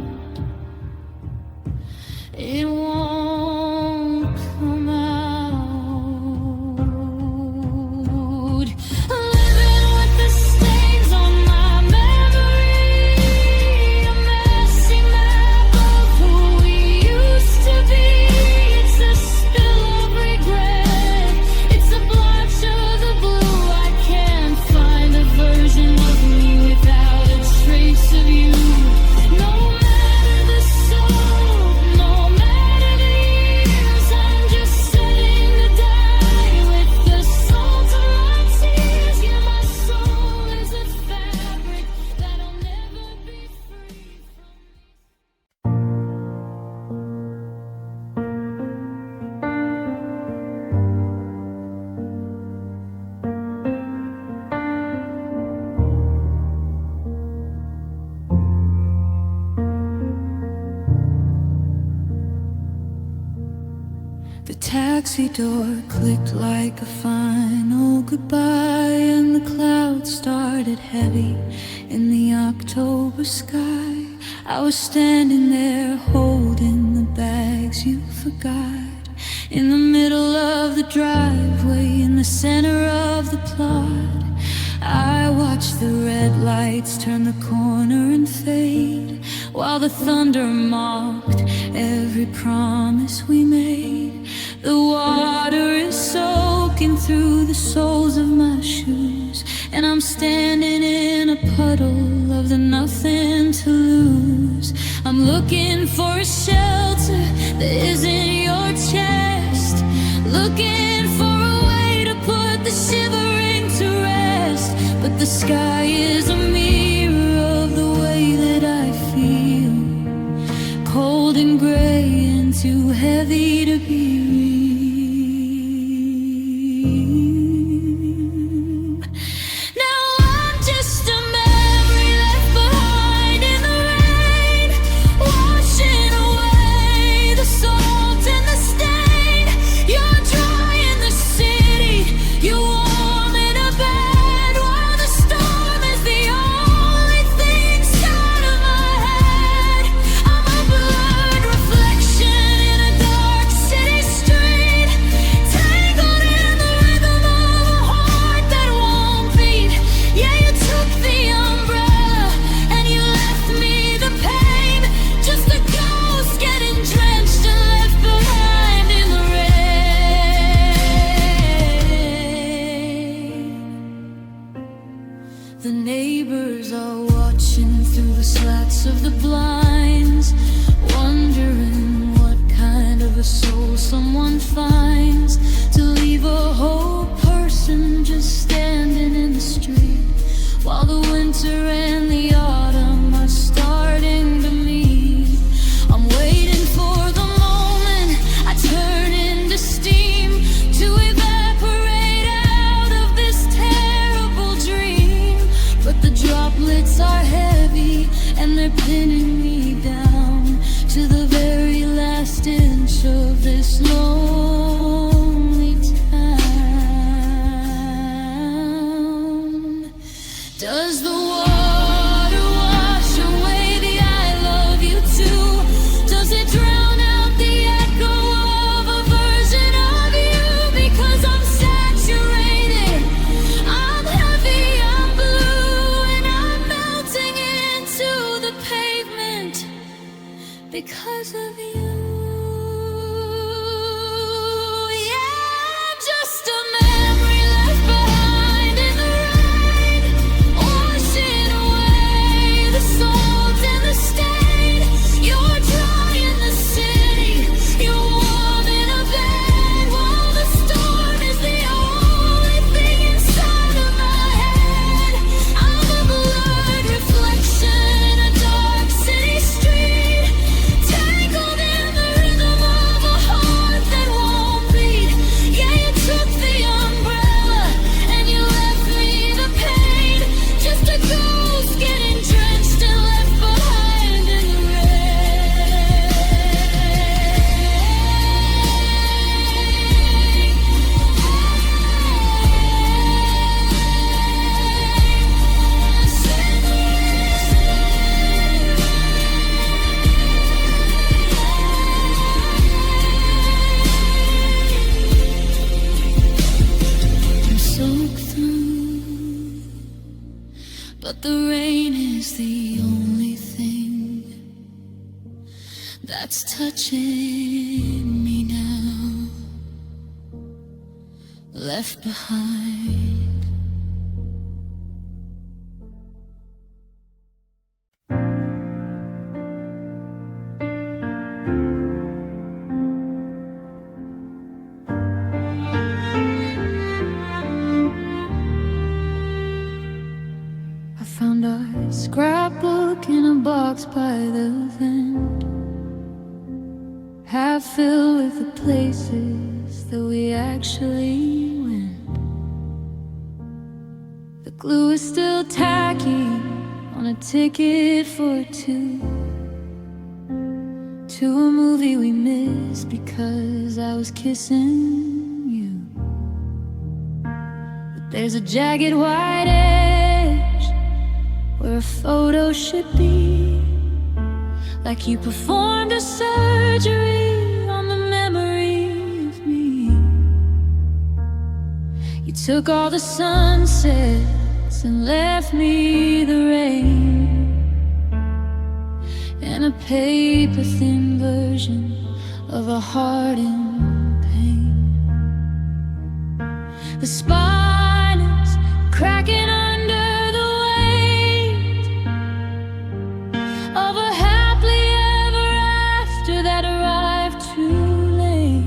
it won't come out. Living with the stains on my memory, a messy map of who we used to be. It's a spill of regret, it's a blotch of the blue. I can't find a version of me without a trace of you. No matter the soul, no matter the years, I'm just setting to die with the salt of my tears. Yeah, my soul is a fabric that'll never be free from me. The taxi door clicked like a final goodbye, and the clouds started heavy in the October sky. I was standing there holding the bags you forgot, in the middle of the driveway, in the center of the plot. I watched the red lights turn the corner and fade, while the thunder mocked every promise we made. The water is soaking through the soles of my shoes, and I'm standing in a puddle of the nothing to lose. I'm looking for a shelter that isn't your chest, looking for a way to put the shivering to rest. But the sky is a mirror of the way that I feel, cold and gray and too heavy to be real. Now I'm just a memory left behind in the rain, washing away the salt and the stain. You're dry in the city, you're warm in a bed, while the storm is the only thing out of my head. I'm a blurred reflection in a dark city street, tangled in the rhythm of a heart that won't beat. Yeah, you took the umbrella and you left me the pain, just a ghost getting drenched and left behind in the rain. The neighbors are watching through the slats of the blinds, wondering what kind of a soul someone finds to leave a whole person just standing in the street, while the winter and the autumn are starting to meet. I'm waiting for the moment I turn into steam to evaporate out of this terrible dream. But the droplets are heavy and they're pinning me down to the very last inch of this lonely town. Does the water wash away the I love you too? Does it drown out the echo of a version of you? Because I'm saturated, I'm heavy, I'm blue, and I'm melting. because of you. Yeah, I'm just a memory left behind in the rain, washing away the salt and the stain. You're dry in the city, you're warm in a bed, while the storm is the only thing inside of my head. I'm a blurred reflection in a dark city street, tangled in the rhythm of a heart that won't beat. Yeah, you took the umbrella and you left me the pain, just a ghost getting drenched and left behind in the I'm soaked through, but the rain is the only thing that's touching me now. Left behind. I found our scrapbook in a box by the vent, half filled with the places that we actually went. The glue is still tacky on a ticket for two to a movie we missed because I was kissing you. But there's a jagged white edge where a photo should be, like you performed a surgery on the memory of me. You took all the sunsets and left me the rain, and a paper-thin version of a heart in pain. The spine is cracking under the weight of a happily ever after that arrived too late.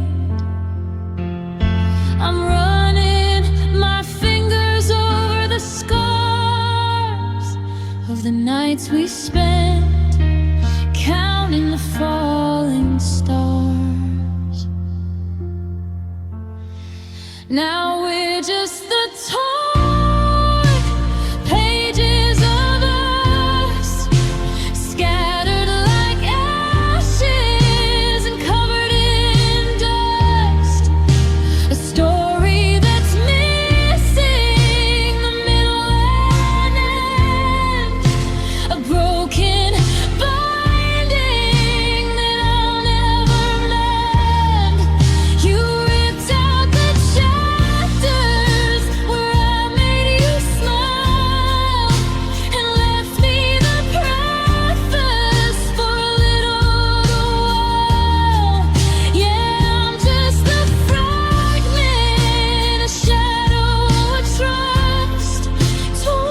I'm running my fingers over the scars of the nights we spent counting the falling stars. Now we're just the torn pages of us, scattered like ashes and covered in dust. A story that's missing the middle and end, a broken binding that I'll never mend. You ripped out the chapters where I made you smile and left me the preface for a little while. Yeah, I'm just the fragment, a shadow, a trust torn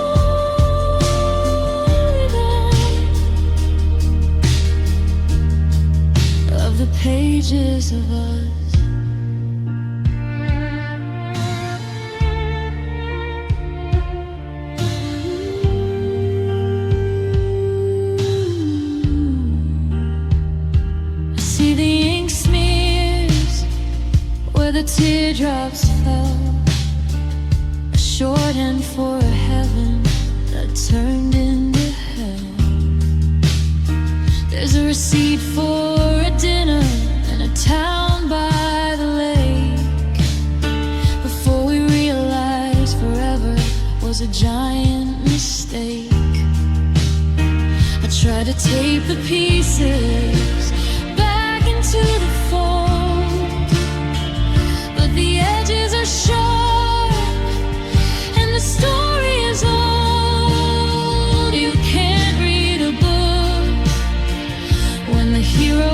of the pages of us. I see the ink smears where the teardrops fell, a shorthand for a heaven that turned into hell. There's a receipt for a dinner in a town by the lake, before we realized forever was a giant mistake. I try to tape the pieces back into the fold, but the edges are sharp and the story is old. You can't read a book when the hero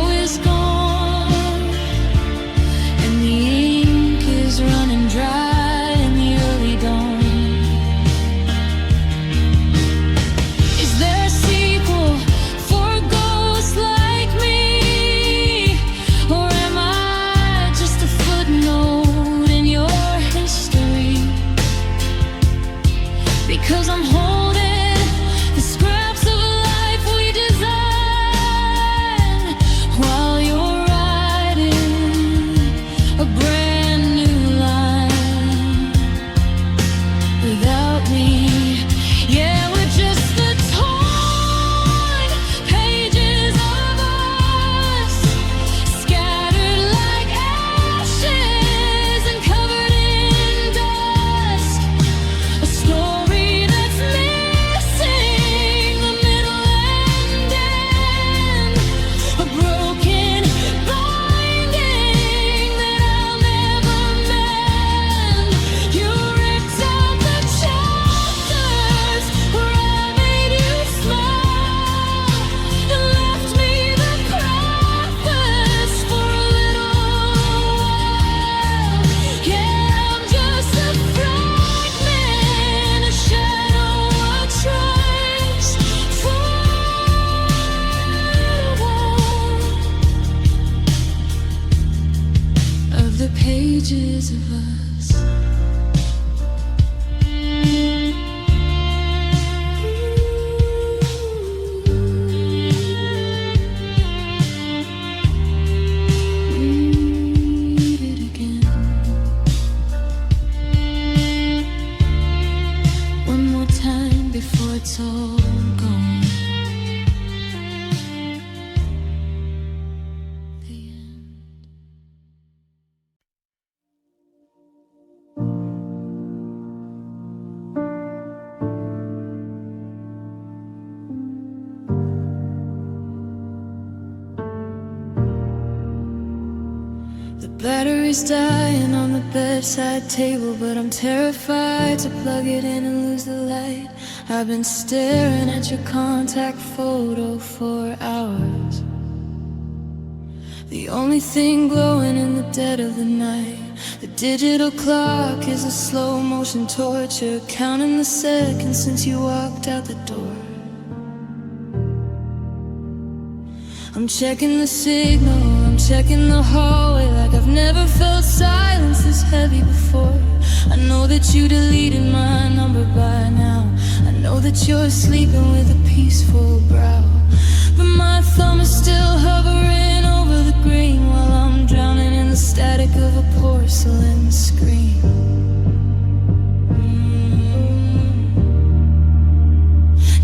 battery's dying on the bedside table, but I'm terrified to plug it in and lose the light. I've been staring at your contact photo for hours. The only thing glowing in the dead of the night, the digital clock is a slow motion torture, counting the seconds since you walked out the door. I'm checking the signal, I'm checking the hallway like I've never felt silence this heavy before. I know that you deleted my number by now. I know that you're sleeping with a peaceful brow, but my thumb is still hovering over the green while I'm drowning in the static of a porcelain screen.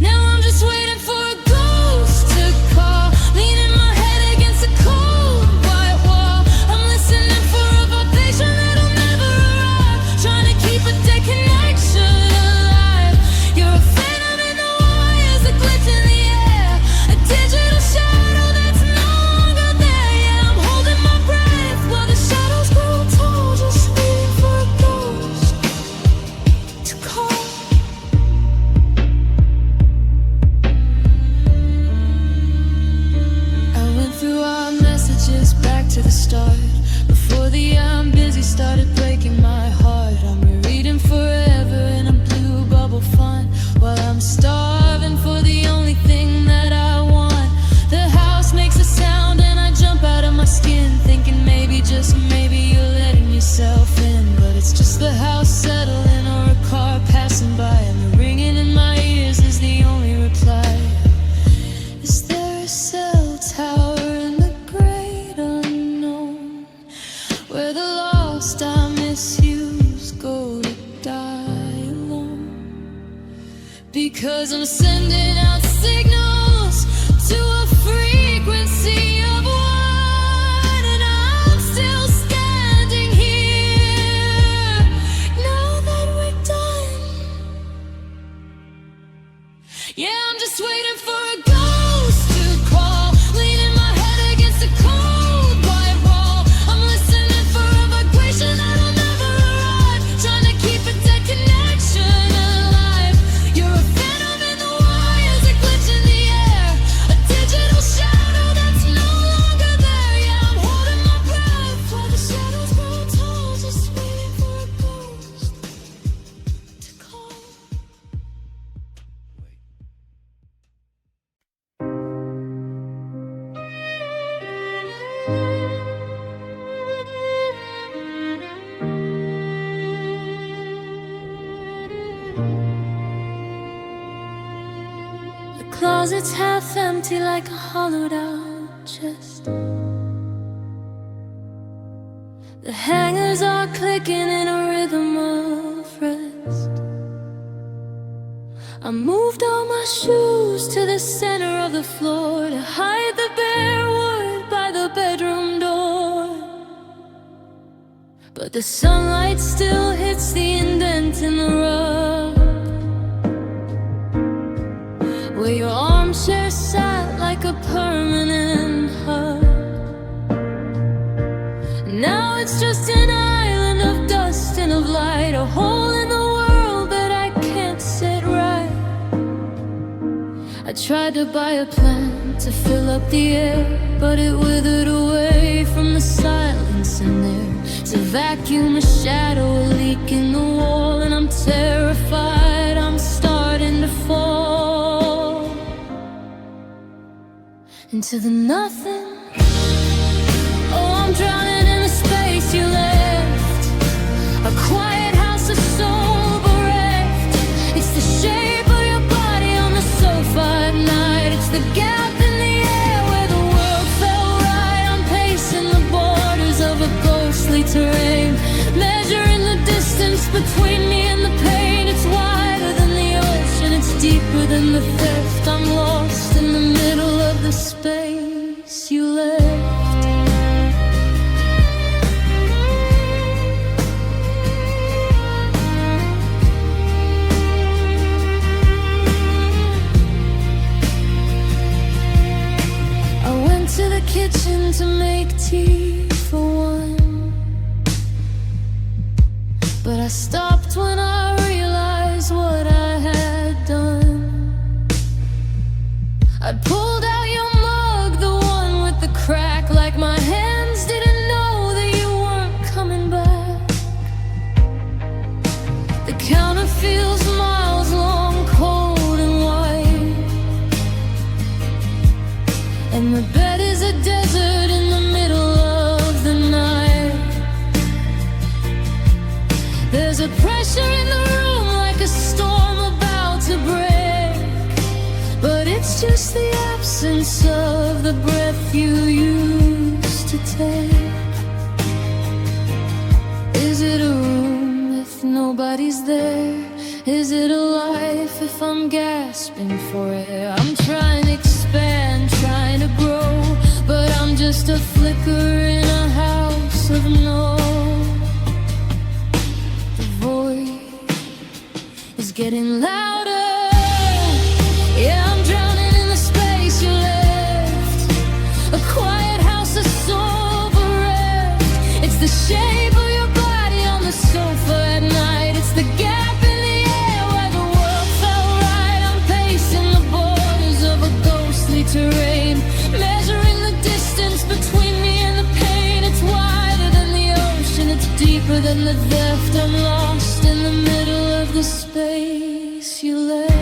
Now I'm just waiting for a ghost to call, leaning my head against a cold white wall. I'm listening for a vibration that'll never arrive, trying to keep a dead connection alive. You're a phantom in the wires, a glitch in the air, a digital shadow that's no longer there. Yeah, I'm holding my breath while the shadows grow tall, just waiting for a ghost to call. I went through our messages back to the start, before the I'm busy started breaking my heart. I'm rereading forever in a blue bubble font, while I'm starving for the only thing that I want. The house makes a sound and I jump out of my skin, thinking maybe, just maybe, you're letting yourself in. But it's just the house settling or a car passing by, and the ringing in my ears is the only reply. Is there a cell tower in the great unknown, where the lost I misuse go to die alone? Because I'm sending out signals to a frequency of one, and I'm still standing here now that we're done. Yeah, I'm just waiting for a ghost to call, leaning my head against a cold white wall. I'm listening for a vibration that'll never arrive, trying to keep a dead connection alive. You're a phantom in the wires, a glitch in the air, a digital shadow that's no longer there. Yeah, I'm holding my breath while the shadows grow tall, just waiting for a ghost to call. The closet's half empty like a hollowed out chest. The hangers are clicking in a rhythm of rest. I moved all my shoes to the center of the floor to hide the bare wood by the bedroom door. But the sunlight still hits the indent in the rug, where your armchair sat like a permanent hug. Now it's just an island of dust and of light, a hole in the world that I can't set right. I tried to buy a plant to fill up the air, but it withered away from the silence in there. It's a vacuum, a shadow, a leak in the wall, and I'm terrified I'm starting to fall into the nothing. Oh, I'm drowning in the space you left, a quiet house, a soul bereft. It's the shape of your body on the sofa at night. It's the gap in the air where the world fell right. I'm pacing the borders of a ghostly terrain, measuring the distance between me and the pain. It's wider than the ocean, it's deeper than the theft. I'm lost in the middle of the space you left. I went to the kitchen to make tea for one. I stopped when I realized what I had done. I pulled out your mug, the one with the crack, like my hands didn't know that you weren't coming back. The counter feels miles long, cold and white, and the bed is a desert in the middle of the night. There's a pressure in the room like a storm about to break, but it's just the absence of the breath you used to take. Is it a room if nobody's there? Is it a life if I'm gasping for air? I'm trying to expand, trying to grow, but I'm just a flicker in a house of no. The voice is getting louder. Yeah, I'm drowning in the space you left. A quiet house, a soul bereft. It's the shape of your body on the sofa at night. It's the gap in the air where the world felt right. I'm pacing the borders of a ghostly terrain, measuring the distance between me and the pain. It's wider than the ocean, it's deeper than the depth. I'm lost in the middle of the space you left.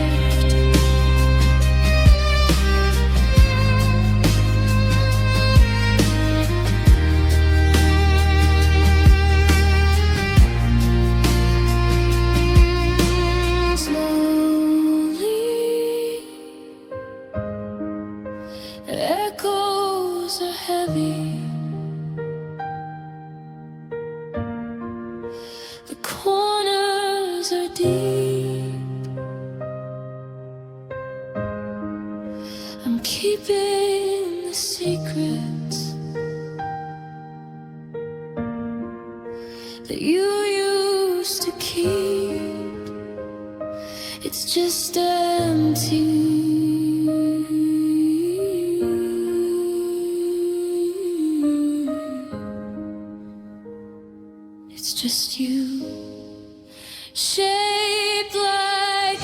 Echoes are heavy. The corners are deep. I'm keeping the secrets that you used to keep. It's just empty. It's just you, shaped like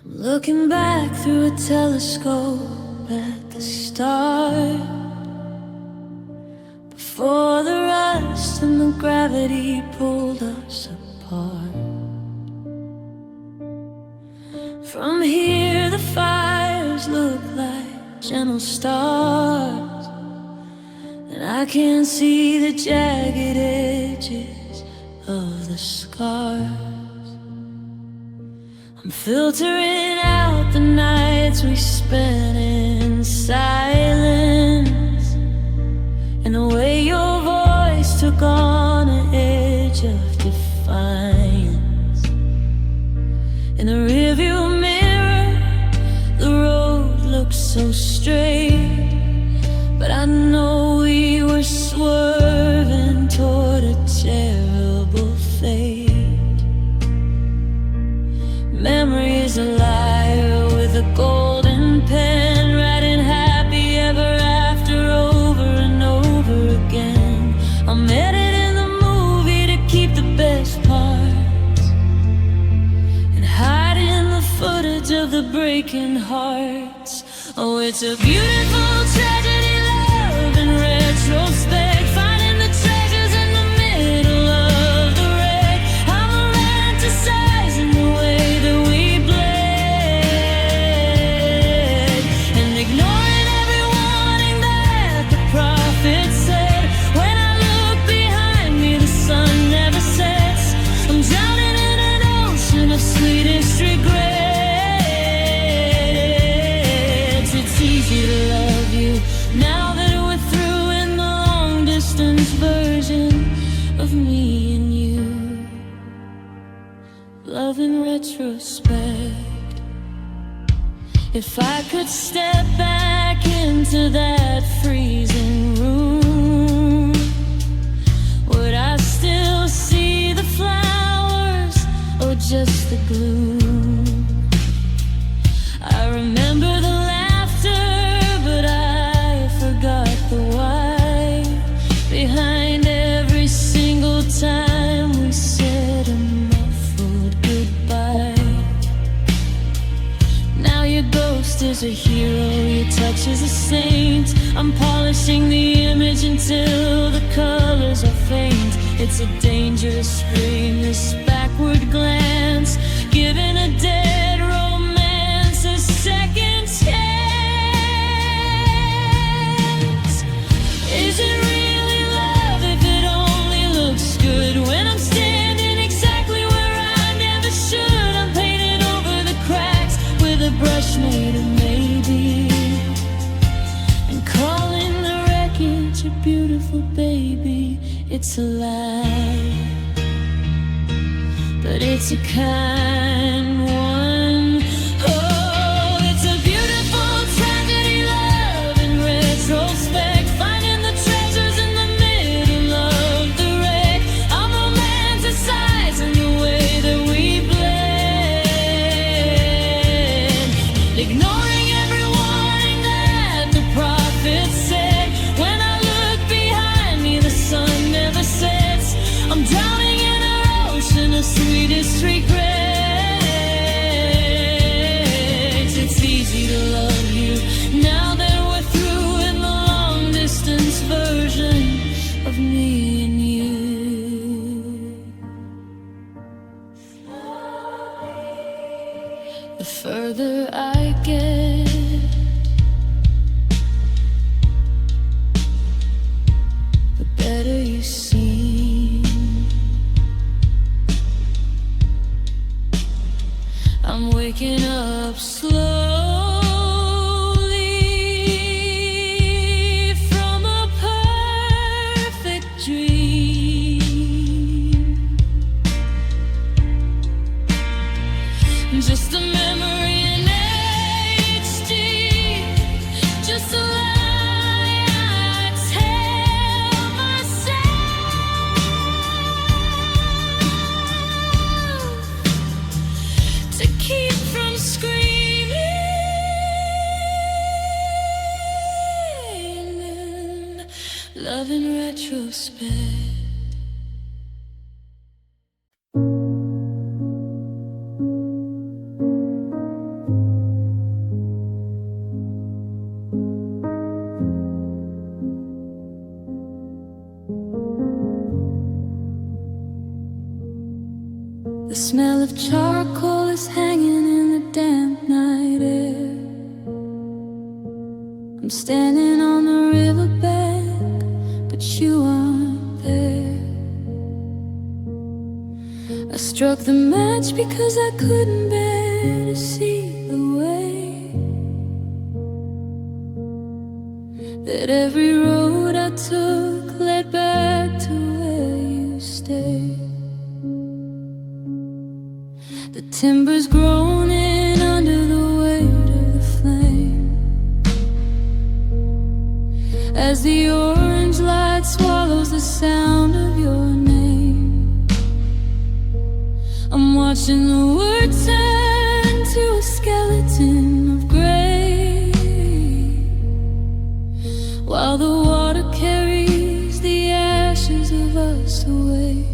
looking back through a telescope at the start, before the rust and the gravity pulled us apart. From here the fires look like gentle stars, and I can see the jagged edges of the scars. I'm filtering out the nights we spent in silence, and the way your voice took on an edge of defiance. In the rearview mirror, the road looks so straight, but I know we were swerving toward a terrible fate. Memory is a liar with a golden pen, writing happy ever after over and over again. I'm editing the movie to keep the best parts, and hiding the footage of the breaking hearts. Oh, it's a beautiful tragedy, love in retrospect, finding the treasures in the middle of the wreck. I'm romanticizing the way that we bled, and ignoring every warning that the prophet said. When I look behind me, the sun never sets. I'm drowning in an ocean of sweetest regret. me and you. Love in retrospect. If I could step back into that freezing room, would I still see the flowers or just the gloom? I remember the laughter, but I forgot the why behind every single time we said a muffled goodbye. Now your ghost is a hero, your touch is a saint. I'm polishing the image until the colors are faint. It's a dangerous spring, this backward glance, giving a dead romance a second chance. Is it really love if it only looks good when I'm standing exactly where I never should? I'm painting over the cracks with a brush made of maybe, and calling the wreckage a beautiful baby. It's a lie, but it's a kind one. Oh, it's a beautiful tragedy, love in retrospect, finding the treasures in the middle of the wreck. I'm romanticizing the way that we blend, ignoring every warning that the prophet said. When I look behind me, the sun never sets. I'm drowning in our ocean of sweetest regrets. It's easy to love you now that we're through in the long distance version of me and you. The further I get, the better you seem. I'm waking up slowly from a perfect dream. Just a memory in HD, just a lie I tell myself to keep from screaming. Love in retrospect. The smell of charcoal is hanging in the damp night air. I'm standing on the riverbank, but you aren't there. I struck the match because I couldn't bear to see the way that every road I took led back to where you stayed. The timber's groaning under the weight of the flame, as the orange light swallows the sound of your name. I'm watching the wood turn to a skeleton of gray, while the water carries the ashes of us away.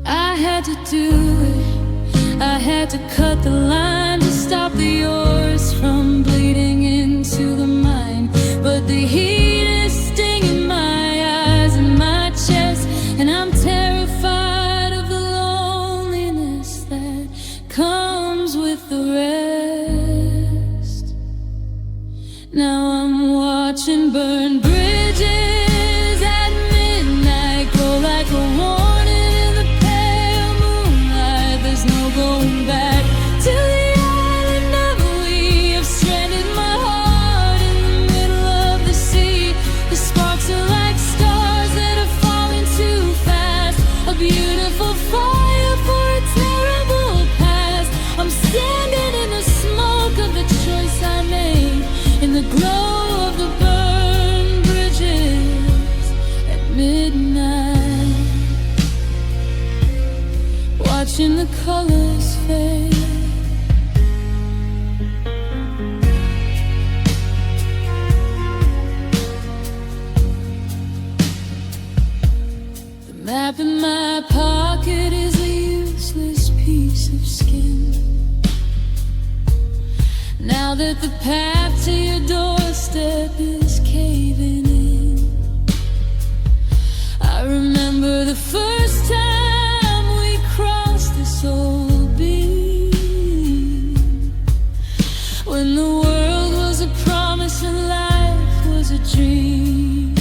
I had to do it, I had to cut the line to stop the yours from bleeding into the mine. But the heat is stinging my eyes and my chest, and I'm terrified of the loneliness that comes with the rest. Now I'm watching burn bridges at midnight glow like a warning in the pale moonlight. There's no going back to the island of we have stranded watching the colors fade. The map in my pocket is a useless piece of skin. Now that the path to your doorstep is caving in, I remember the first time we crossed this old beam, when the world was a promise and life was a dream.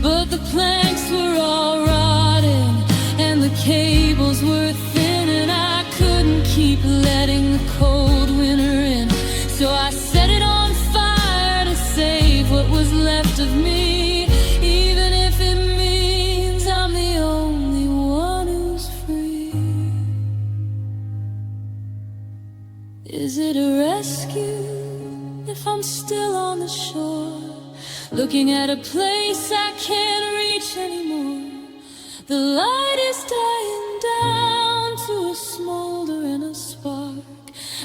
But the planks were all rotting and the cables were thin, and I couldn't keep letting the cold winter in. So I set it on fire to save what was left of me, even if it means I'm the only one who's free. Is it a rescue if I'm still on the shore, looking at a place I can't reach anymore? The light is dying down to a smolder and a spark,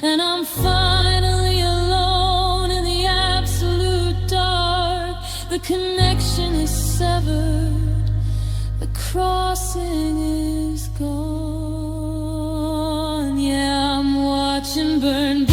and I'm finally alone in the absolute dark. The connection is severed, the crossing is gone. Yeah, I'm watching burn